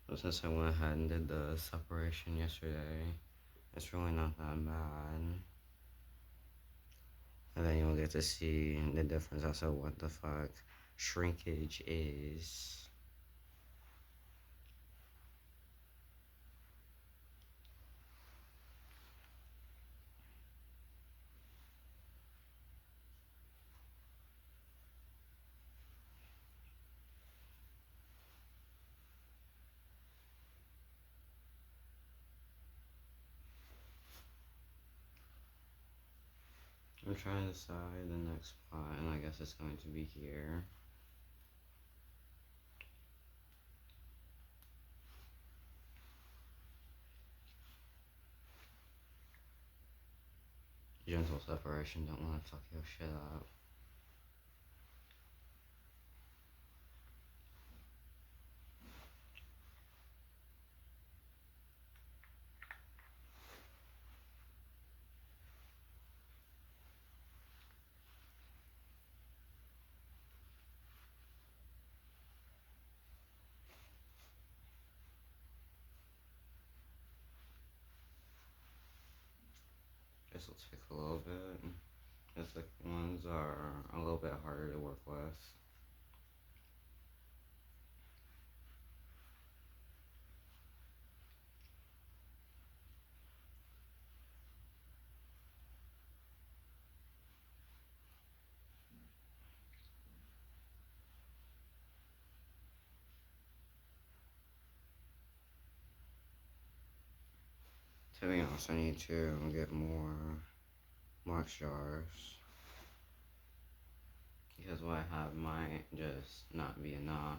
But since I went ahead and did the separation yesterday, it's really not that bad. And then you'll get to see the difference as to what the fuck shrinkage is. I'm trying to decide the next spot, and I guess it's going to be here. Gentle separation, don't want to fuck your shit up. This will take a little bit. The thick ones are a little bit harder to work with. To be honest, I need to get more wax jars. Because what I have might just not be enough.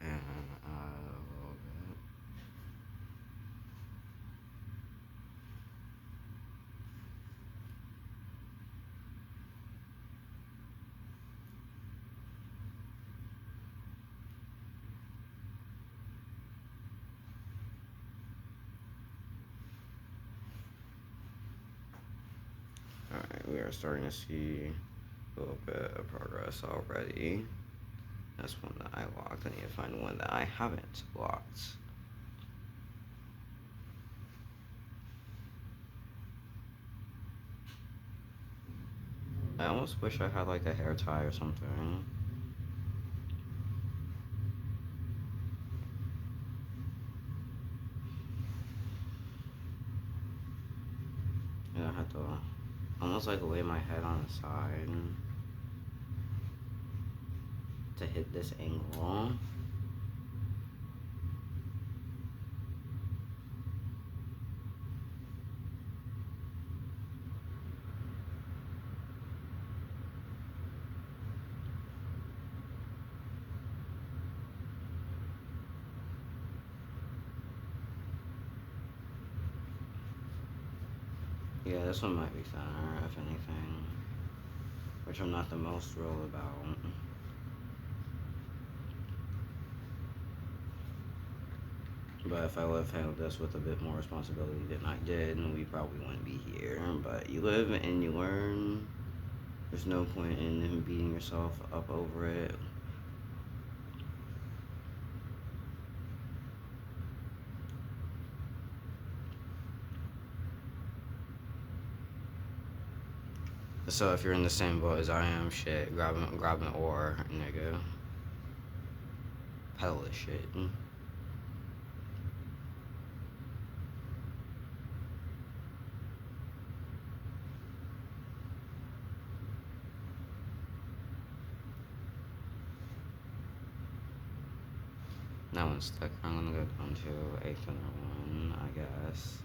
And a little bit. Alright, we are starting to see a little bit of progress already. That's one that I locked. I need to find one that I haven't locked. I almost wish I had like a hair tie or something. And I had to almost like lay my head on the side. to hit this angle. Yeah, this one might be thinner, if anything, which I'm not the most thrilled about. But if I would have handled this with a bit more responsibility than I did, we probably wouldn't be here. But you live and you learn. There's no point in beating yourself up over it. So if you're in the same boat as I am, shit, grab an oar, nigga. Pedal this shit. That one's stuck. I'm gonna go down to a thinner one, I guess.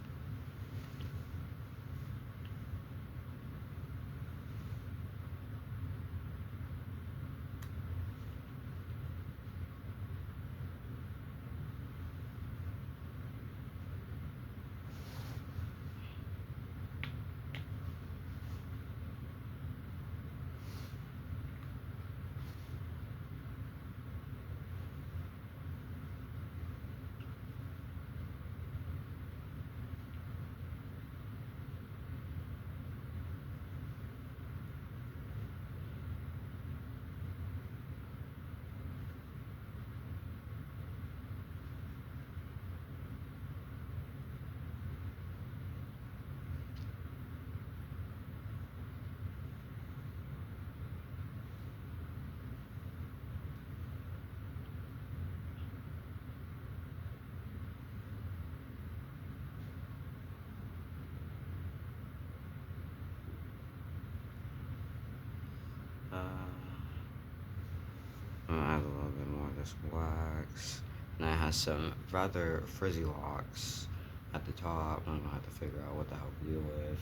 I'm gonna add a little bit more of this wax. And it has some rather frizzy locks at the top. I'm gonna have to figure out what the hell to do with.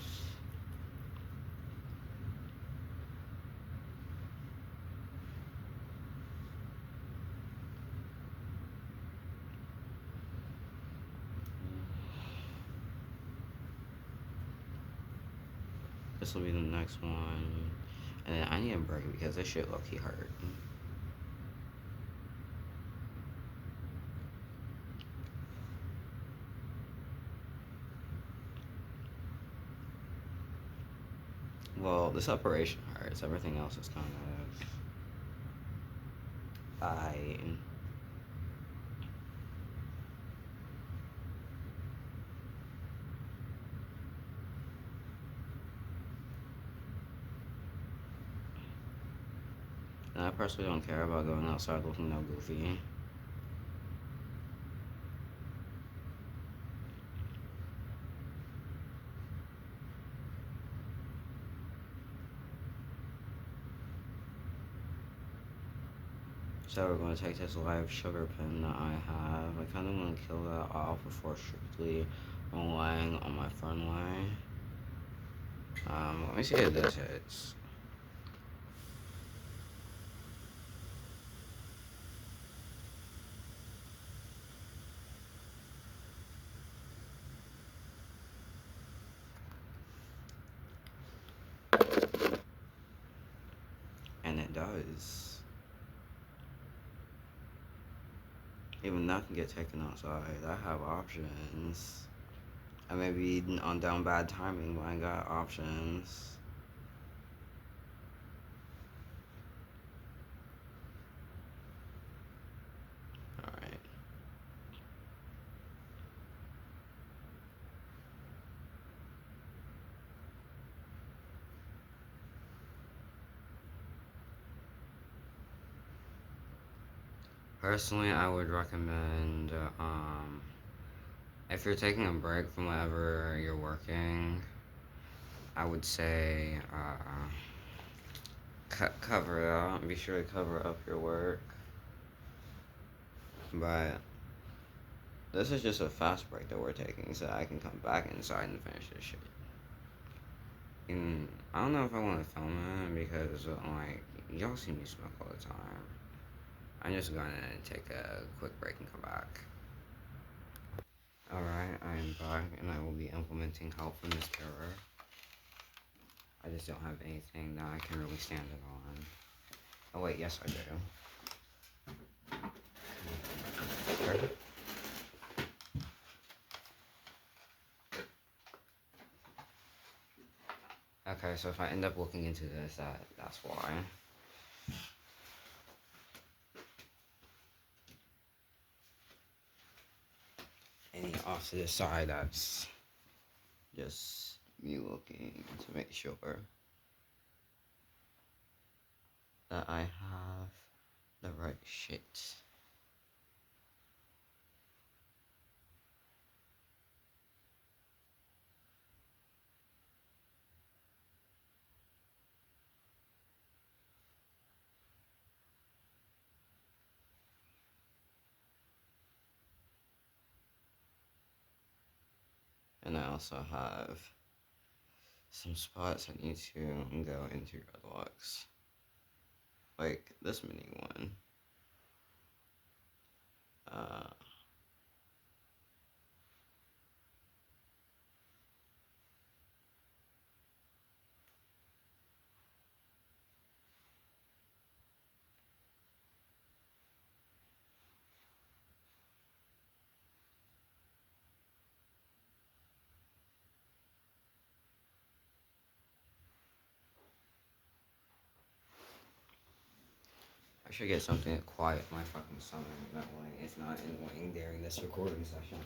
This will be the next one. And then I need a break because this shit low-key hurt. Well, this operation hurts. Everything else is kind of fine. And I personally don't care about going outside looking no goofy. So we're going to take this live sugar pin that I have. I kind of want to kill that off before strictly relying on my front line. Let me see if this hits. And it does. Even that can get taken outside. I have options. I may be on down bad timing, but I got options. Alright. Personally, I would recommend, if you're taking a break from whatever you're working, I would say, cover it up. Be sure to cover up your work. But this is just a fast break that we're taking so I can come back inside and finish this shit. And I don't know if I want to film it because, like, y'all see me smoke all the time. I'm just gonna take a quick break and come back. Alright, I am back and I will be implementing help from this terror. I just don't have anything that I can really stand it on. Oh wait, yes I do. Perfect. Okay, so if I end up looking into this, that's why. And off to the side, that's just me looking to make sure that I have the right shit. And I also have some spots I need to go into Dreadlocks. Like this mini one. I should get something to quiet my fucking stomach. That way it's not annoying during this recording session.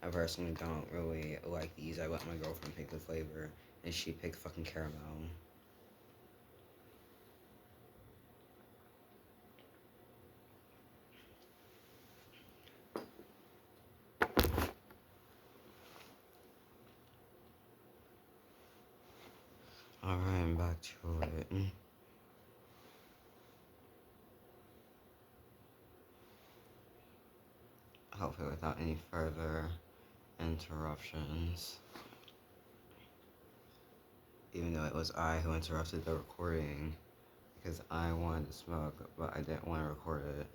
I personally don't really like these. I let my girlfriend pick the flavor, and she picked fucking caramel. Alright, I'm back to it. Hopefully without any further interruptions. Even though it was I who interrupted the recording because I wanted to smoke, but I didn't want to record it.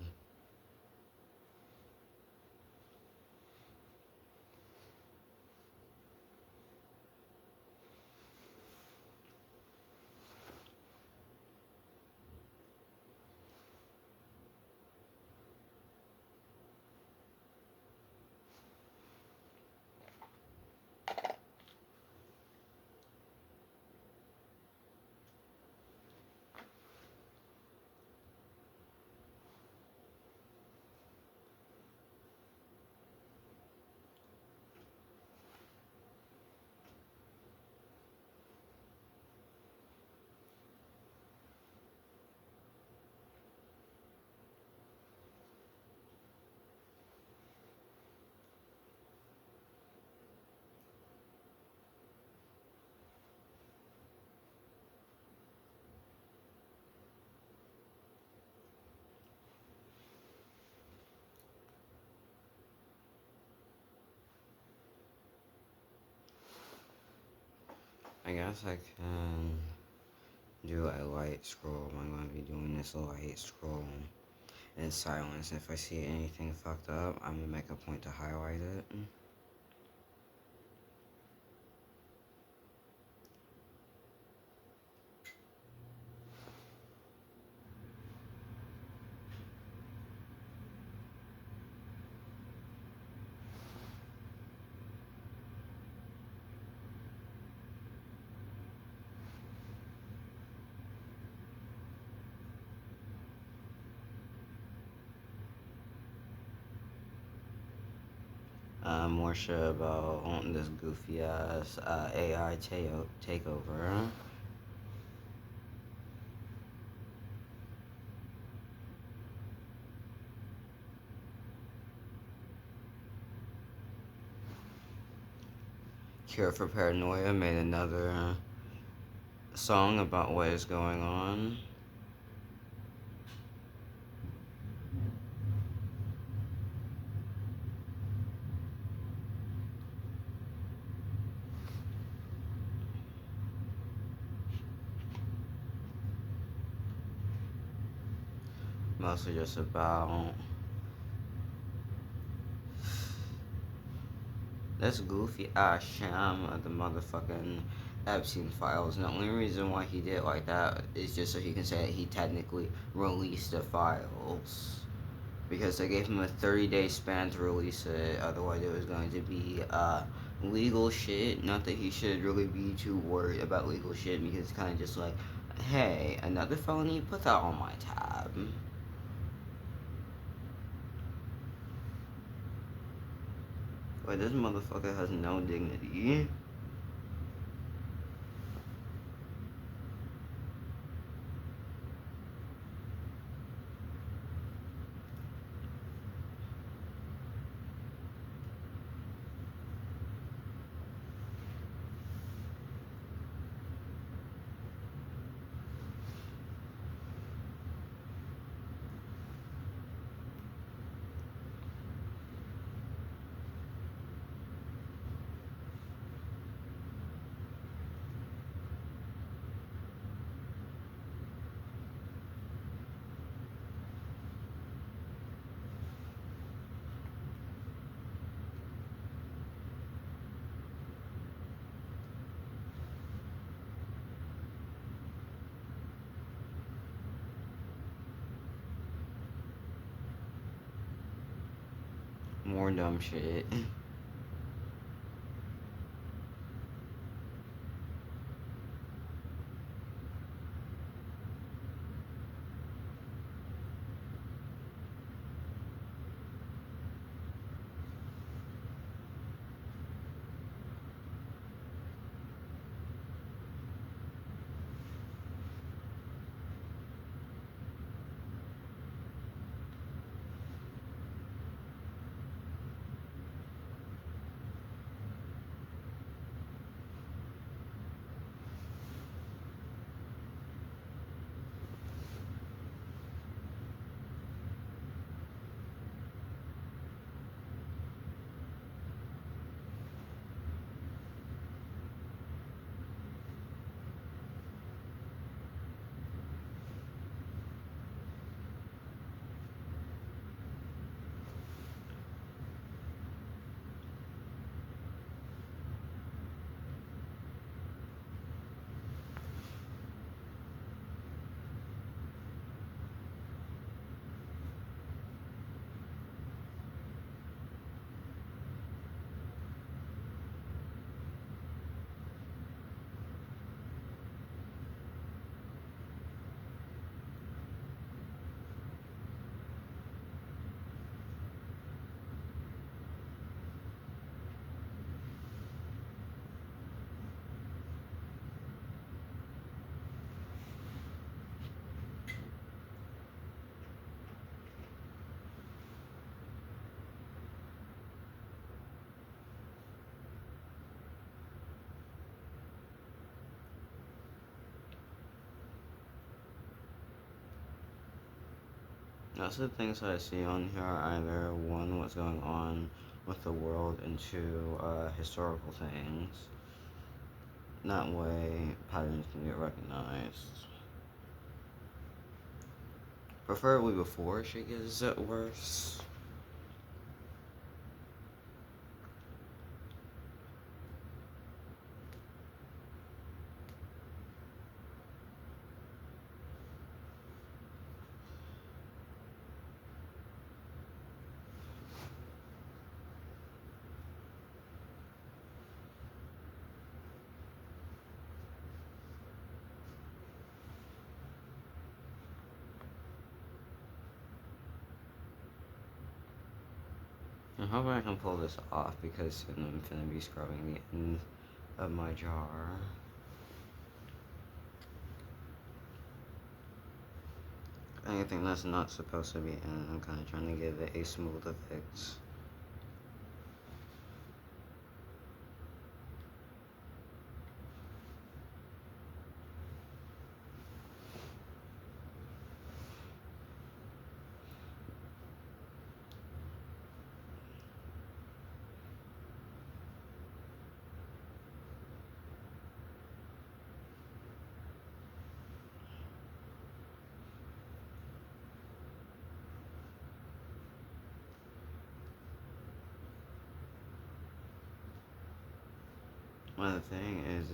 I guess I can do a light scroll. I'm going to be doing this light scroll in silence. If I see anything fucked up, I'm going to make a point to highlight it. More shit about this goofy ass AI takeover. Cure for Paranoia made another song about what is going on. Mostly just about this goofy ass sham of the motherfucking Epstein files. And the only reason why he did it like that is just so he can say that he technically released the files. Because they gave him a 30-day span to release it. Otherwise, it was going to be legal shit. Not that he should really be too worried about legal shit, because it's kind of just like, hey, another felony? Put that on my tab. Wait, this motherfucker has no dignity. More dumb shit. Most of the things that I see on here are either one, what's going on with the world, and two, historical things. That way, patterns can get recognized. Preferably before shit gets worse. I hope I can pull this off, because soon I'm gonna be scrubbing the end of my jar. Anything that's not supposed to be in, I'm kind of trying to give it a smooth effect. Well, the thing is,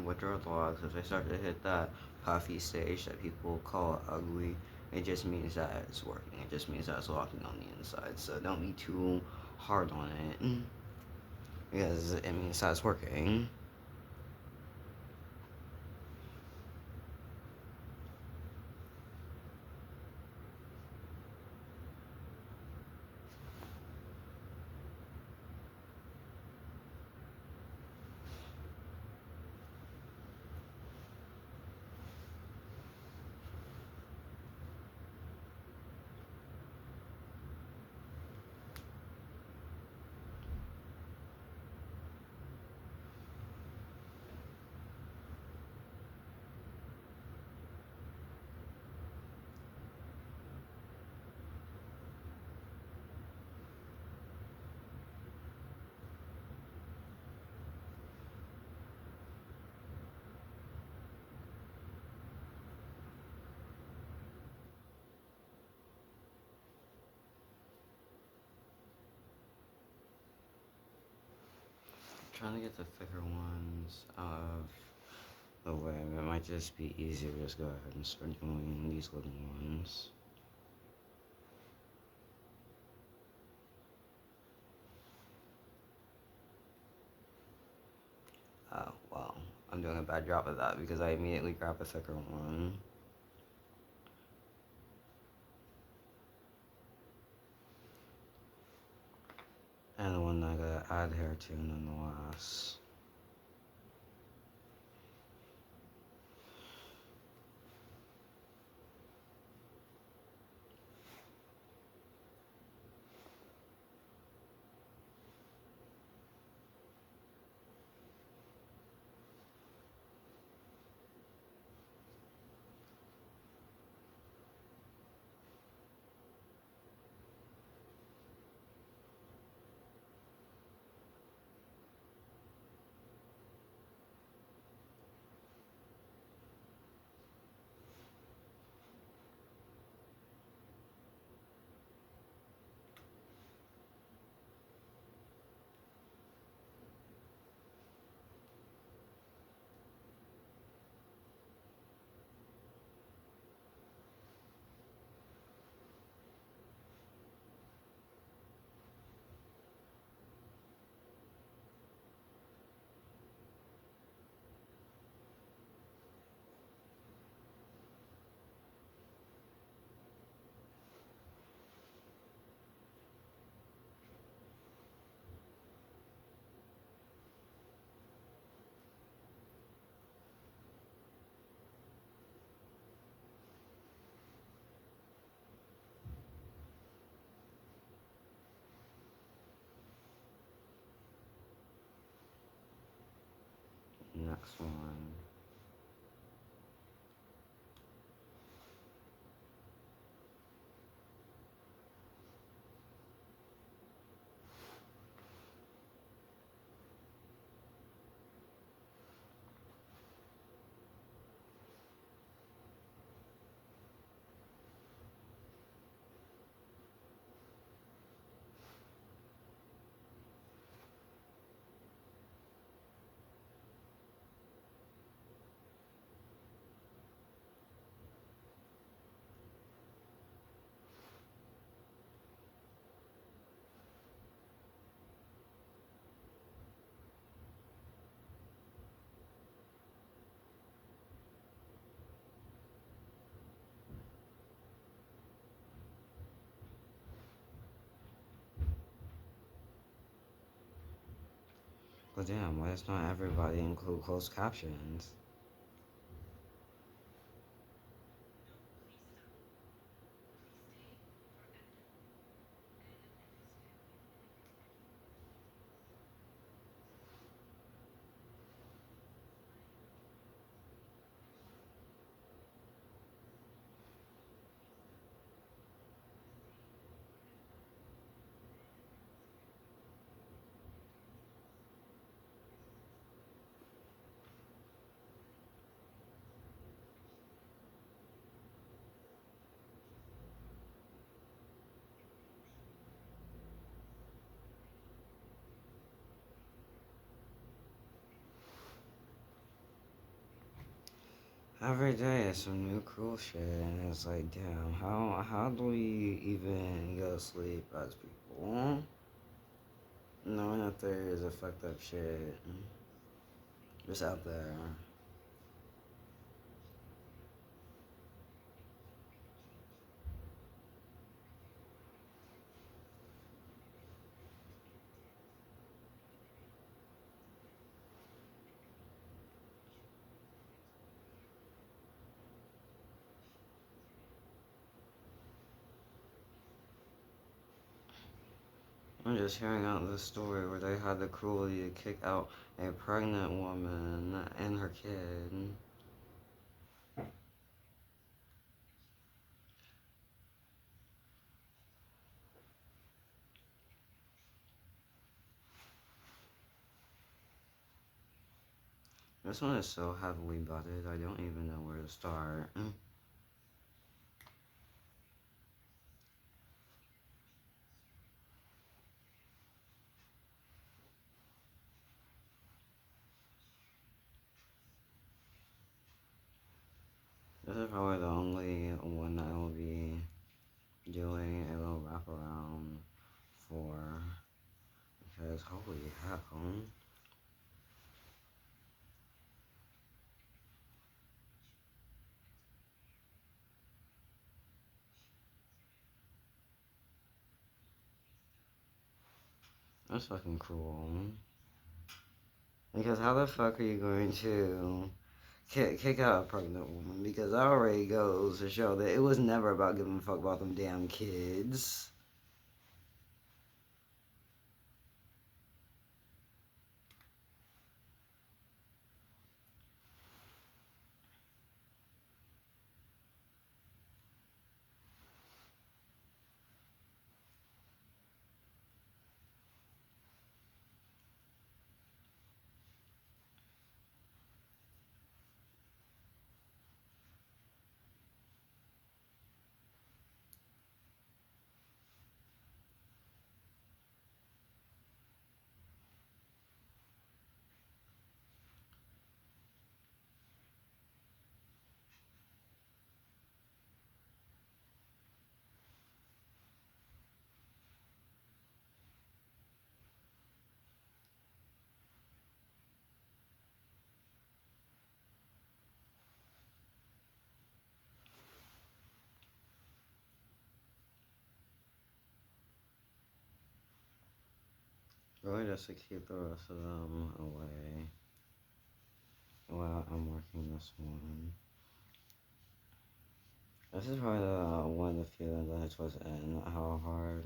with dreadlocks, if they start to hit that puffy stage that people call ugly, it just means that it's working. It just means that it's locking on the inside. So don't be too hard on it because it means that it's working. Trying to get the thicker ones out of the way. It might just be easier to just go ahead and start doing these little ones. Oh, well, I'm doing a bad job of that because I immediately grab a thicker one. And the one that I gotta add hair to nonetheless. Next one. Well, damn, why does not everybody include closed captions? Every day is some new cool shit, and it's like, damn, how do we even go to sleep as people? Knowing that there is a fucked up shit just out there. I'm just hearing out this story where they had the cruelty to kick out a pregnant woman and her kid. This one is so heavily butted, I don't even know where to start. This is probably the only one I will be doing a little wraparound for, because holy hell. That's fucking cruel. Because how the fuck are you going to kick out a pregnant woman? Because that already goes to show that it was never about giving a fuck about them damn kids. Really just to keep the rest of them away while I'm working this one. This is probably one of the feelings that I was in, how hard.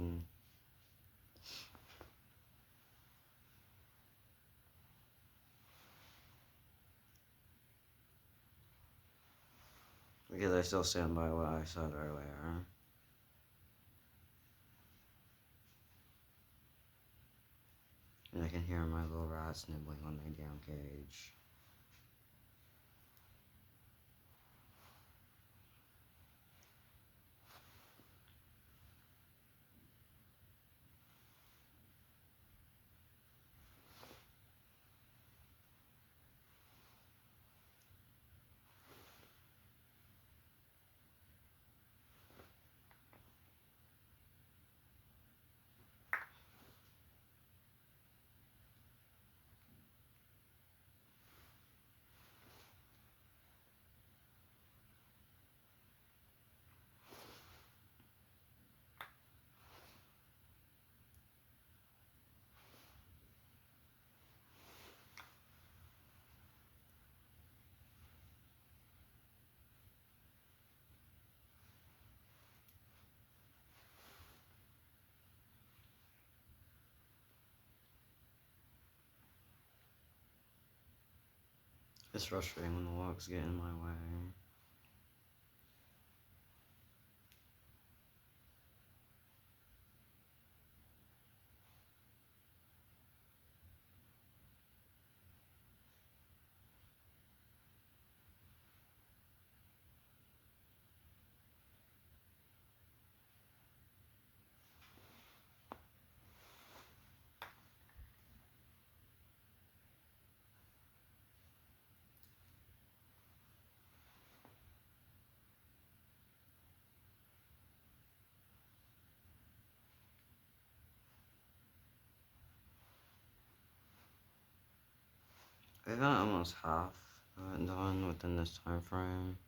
Because I still stand by what I said earlier. And I can hear my little rats nibbling on their damn cage. It's frustrating when the walks get in my way. I got almost half of it done within this time frame.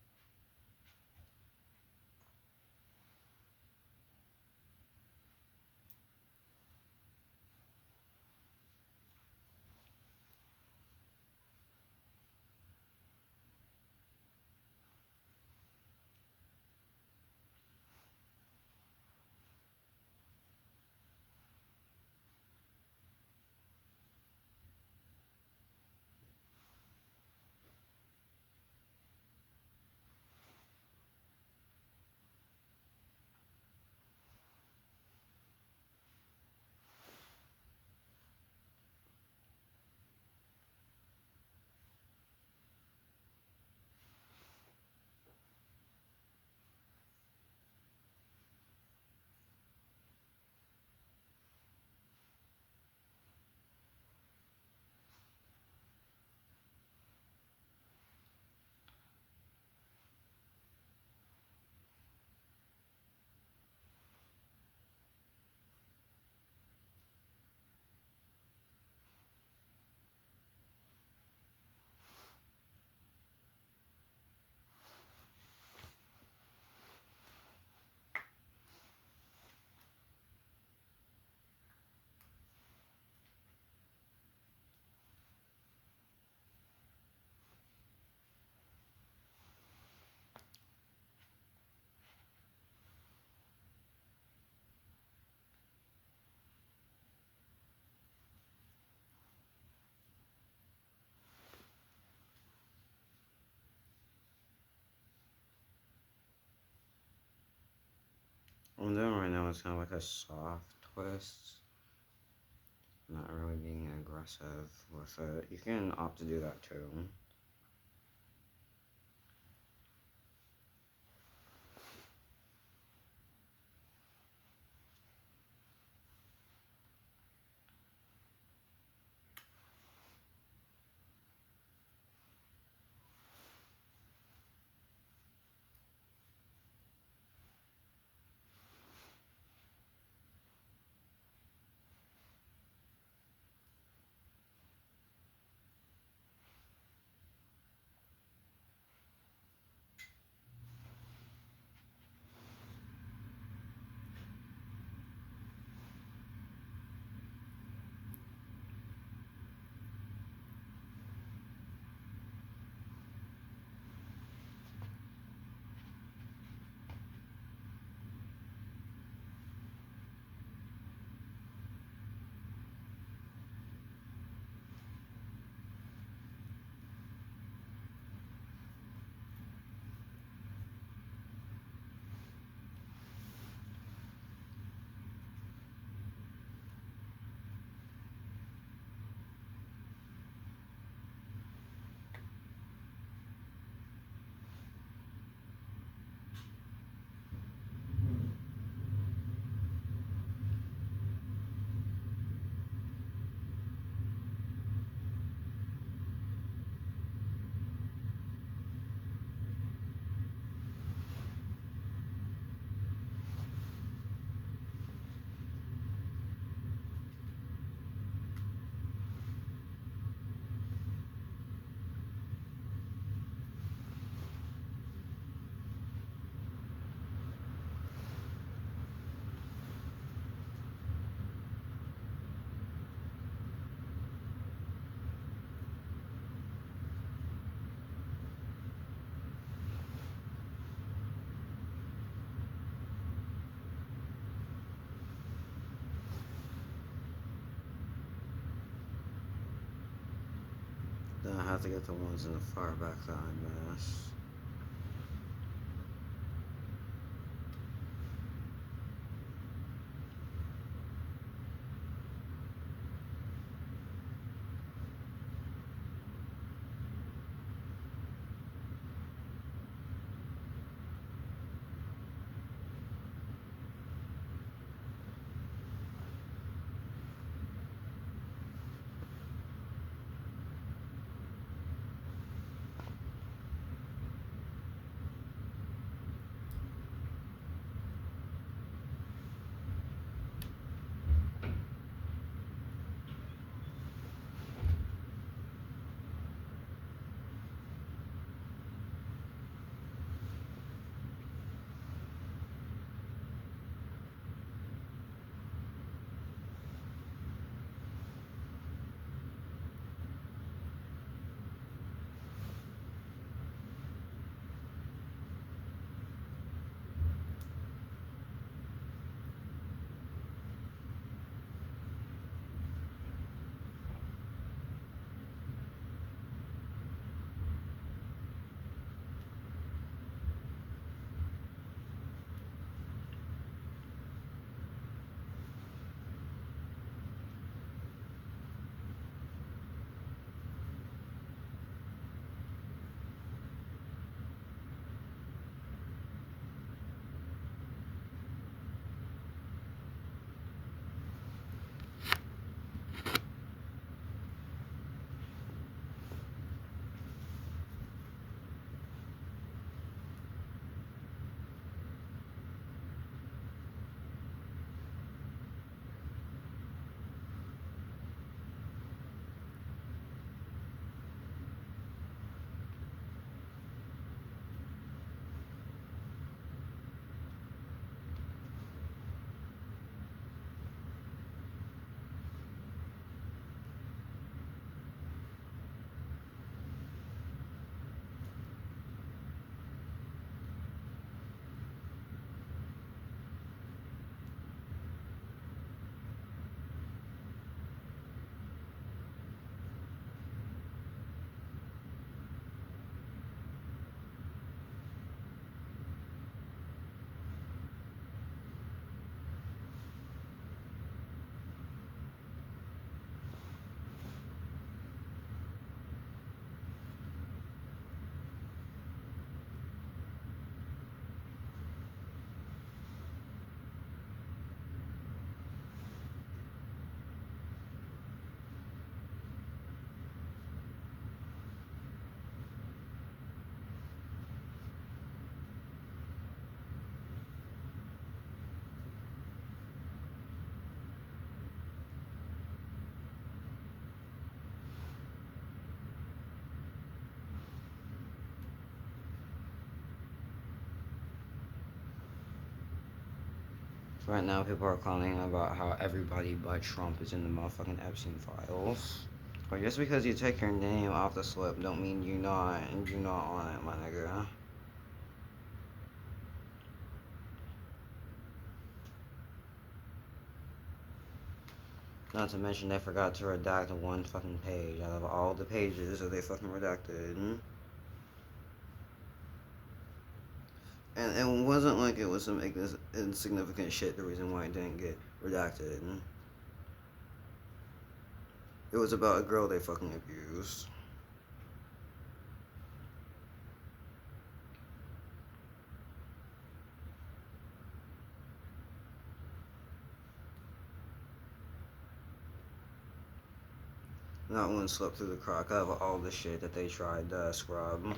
What I'm doing right now is kind of like a soft twist. Not really being aggressive with it. You can opt to do that too. Then I have to get the ones in the far back that I missed. Right now, people are clowning about how everybody but Trump is in the motherfucking Epstein files. But just because you take your name off the slip, don't mean you're not on it, my nigga. Not to mention they forgot to redact one fucking page out of all the pages that they fucking redacted. And it wasn't like it was some insignificant shit the reason why it didn't get redacted. It was about a girl they fucking abused. Not one slipped through the crack out of all the shit that they tried to scrub.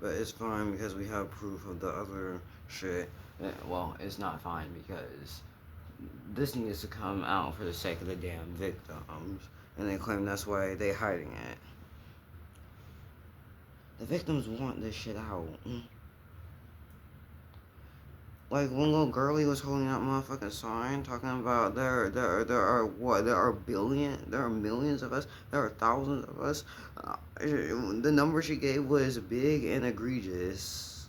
But it's fine because we have proof of the other shit. Well, it's not fine because this needs to come out for the sake of the damn victims. And they claim that's why they hiding it. The victims want this shit out. Like one little girlie was holding that motherfucking sign talking about there are millions of us, there are thousands of us. The number she gave was big and egregious.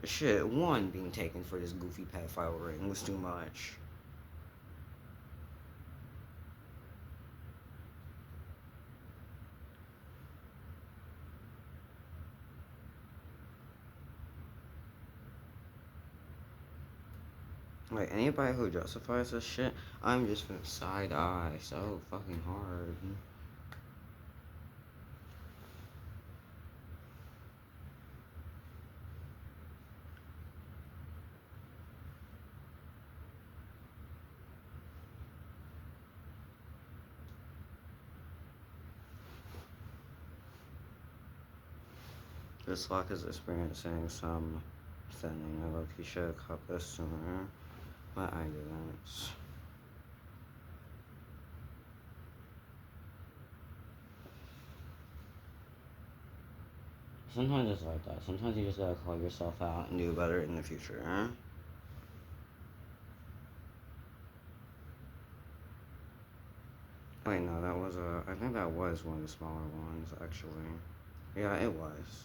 Shit, one being taken for this goofy pedophile ring was too much. Like, anybody who justifies this shit, I'm just gonna side eye so fucking hard. This lock is experiencing some thinning. I look, he should have caught this sooner, but I didn't. Sometimes it's like that. Sometimes you just gotta call yourself out and do better in the future, huh? Wait, no, that was I think that was one of the smaller ones, actually. Yeah, it was.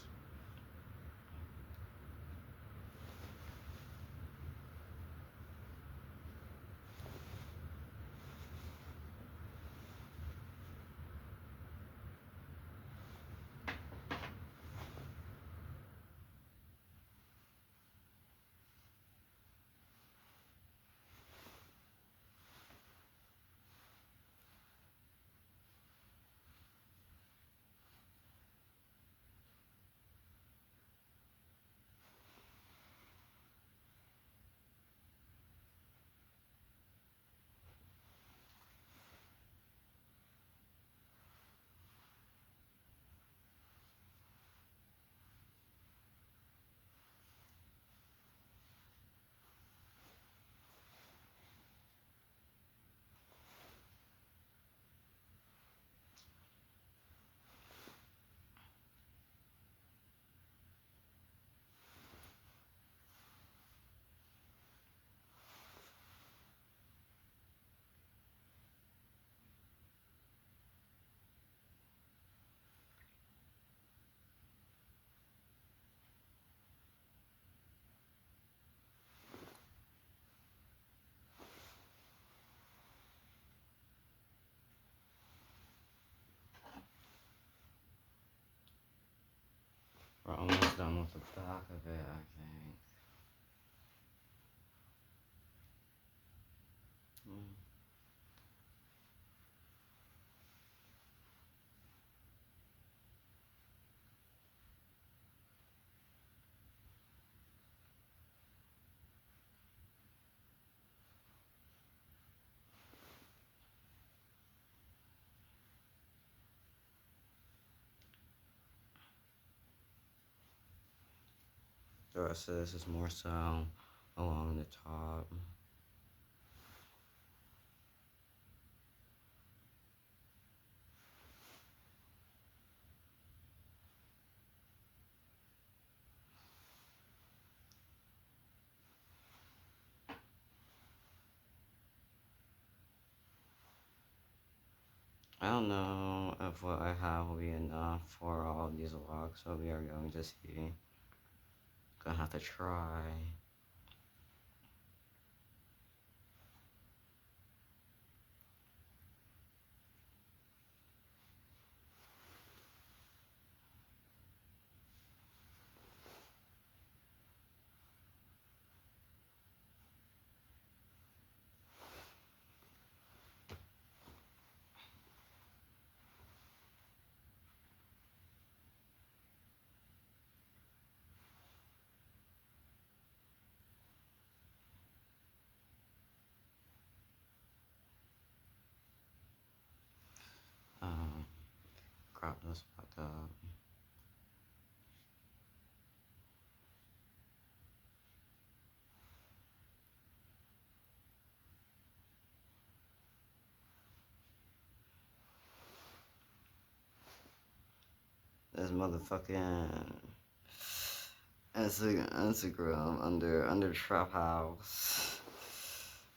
We're almost done with the back of it, I think. The rest of this is more so along the top. I don't know if what I have will be enough for all of these locks, so we are going to see. Gonna have to try. Um, Crop this back up. This motherfucking Instagram under Trap House.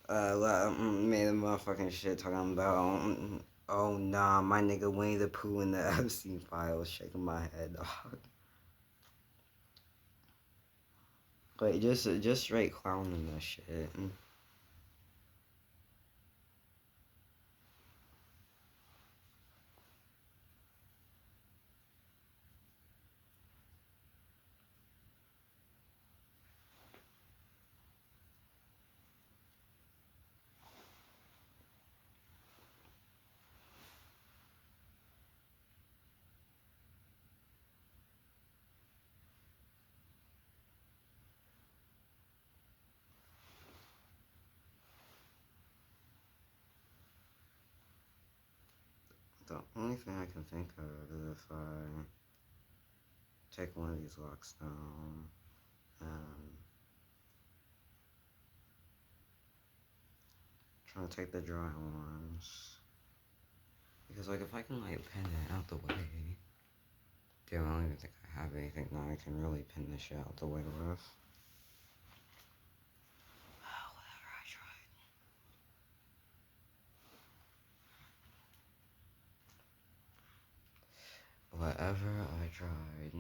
Made a motherfucking shit talking about, oh nah, my nigga Winnie the Pooh in the Epstein files, shaking my head, dog. Like, just straight clowning that shit. The only thing I can think of is if I take one of these locks down and try to take the dry ones. Because, like, if I can, like, pin it out the way, damn, I don't even think I have anything that I can really pin this shit out the way with. Whatever I tried.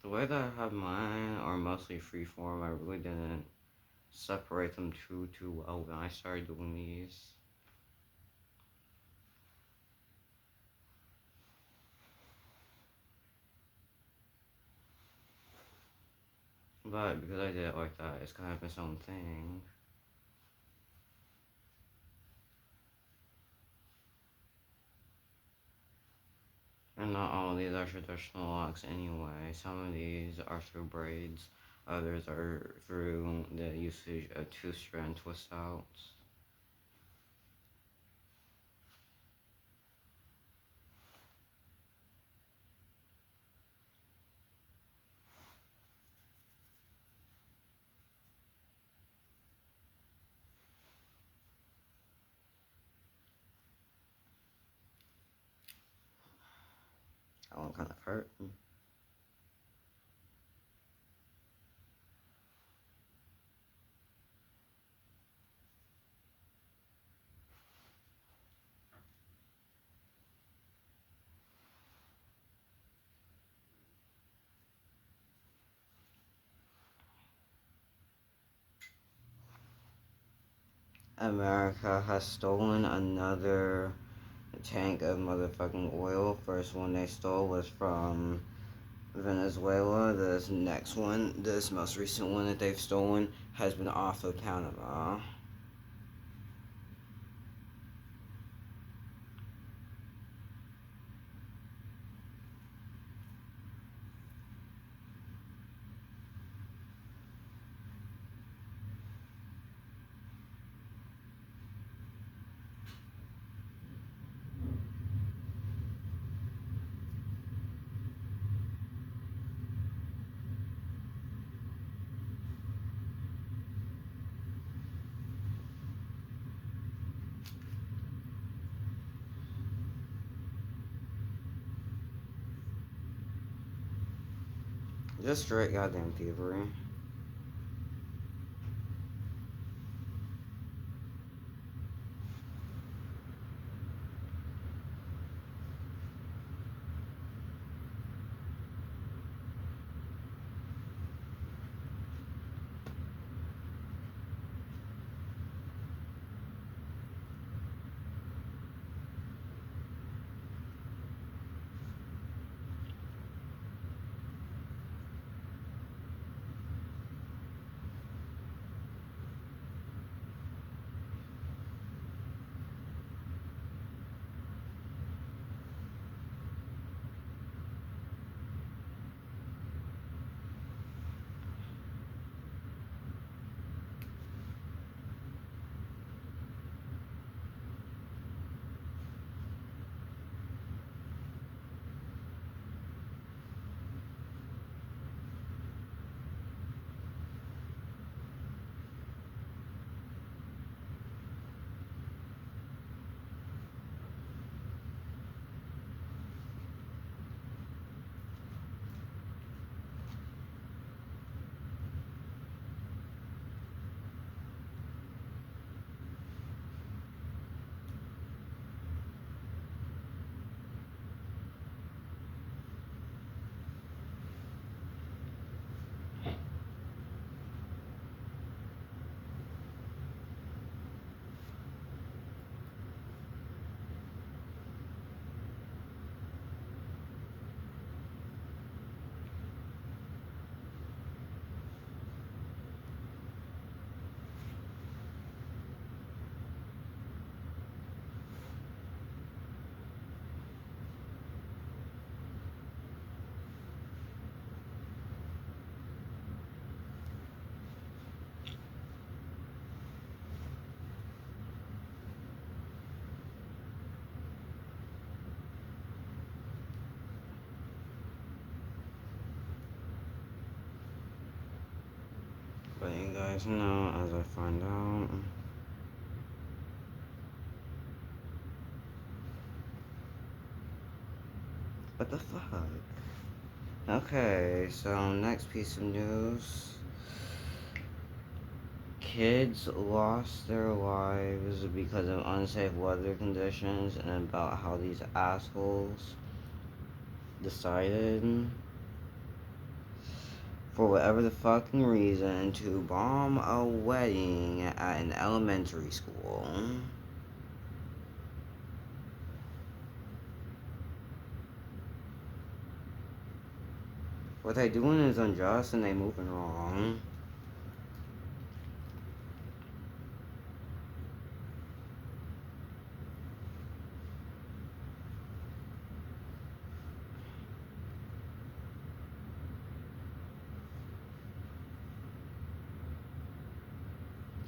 The way that I have mine are mostly freeform. I really didn't separate them too well when I started doing these. But because I did it like that, it's kind of its own thing. And not all of these are traditional locks anyway. Some of these are through braids, others are through the usage of two-strand twist outs. That one kind of hurt. America has stolen another tank of motherfucking oil. First one they stole was from Venezuela. This most recent one that they've stolen has been off of Panama. Just straight goddamn thievery. But you guys know as I find out. What the fuck? Okay, so next piece of news. Kids lost their lives because of unsafe weather conditions, and about how these assholes decided, for whatever the fucking reason, to bomb a wedding at an elementary school. What they doing is unjust and they moving wrong.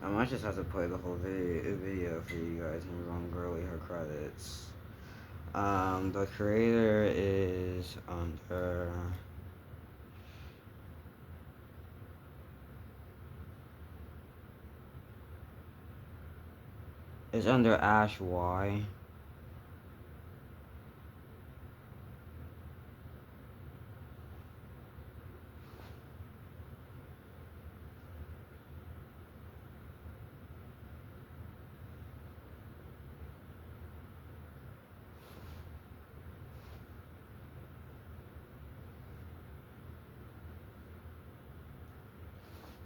I might just have to play the whole video for you guys and run girly her credits. The creator is under Ash Y.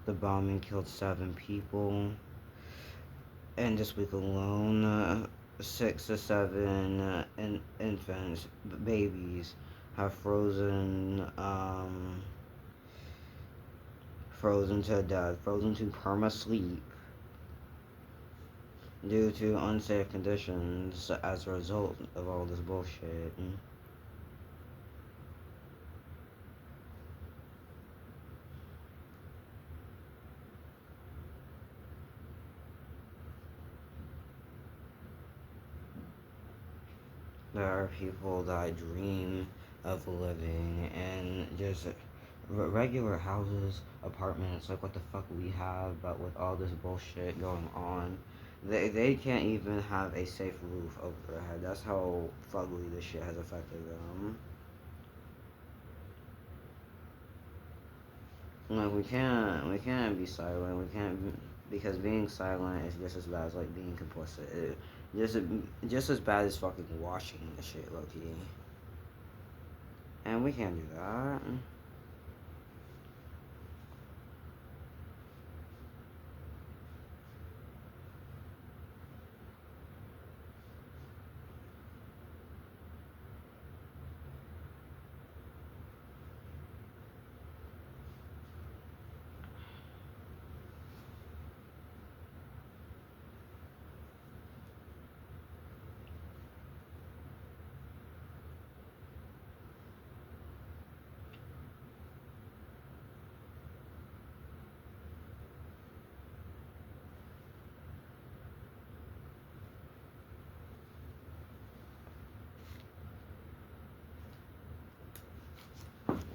The bombing killed 7 people. And this week alone, 6 to 7 infants, babies, have frozen to death, frozen to perma sleep due to unsafe conditions as a result of all this bullshit. There are people that dream of living in just regular houses, apartments, like what the fuck we have, but with all this bullshit going on, they can't even have a safe roof over their head. That's how fugly this shit has affected them. Like we can't be silent. We can't because being silent is just as bad as like being complicit. Just just as bad as fucking washing the shit, low key. And we can't do that.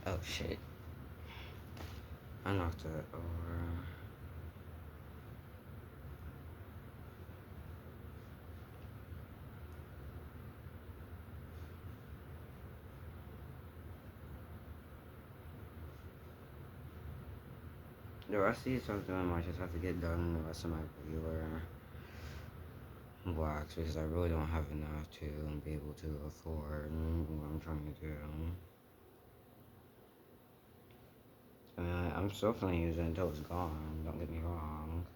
Oh shit! I knocked it over. The rest of these I'm doing might just have to get done in the rest of my regular blocks because I really don't have enough to be able to afford what I'm trying to do. I mean, I'm still gonna use it until it's gone. Don't get me wrong.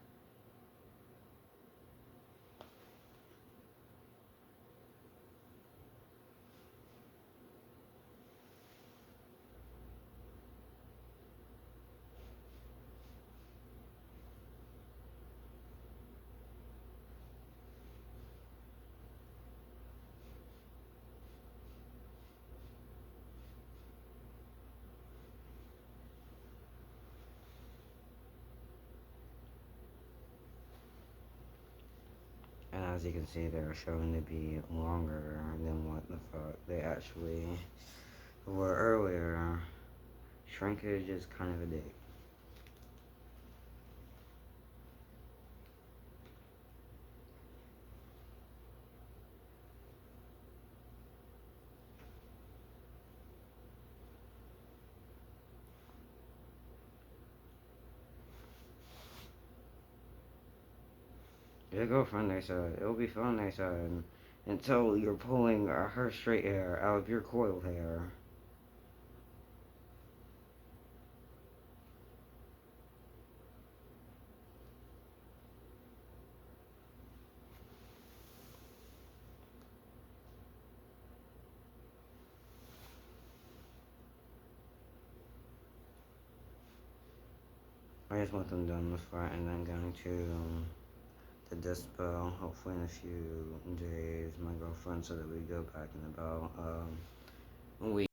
And as you can see, they're showing to be longer than what the fuck they actually were earlier. Shrinkage is kind of a dick. It'll go fun, they said. It'll be fun, they said. Until you're pulling her straight hair out of your coiled hair. I just want them done with front and then going to the dispo hopefully in a few days. My girlfriend said that we go back in about a week.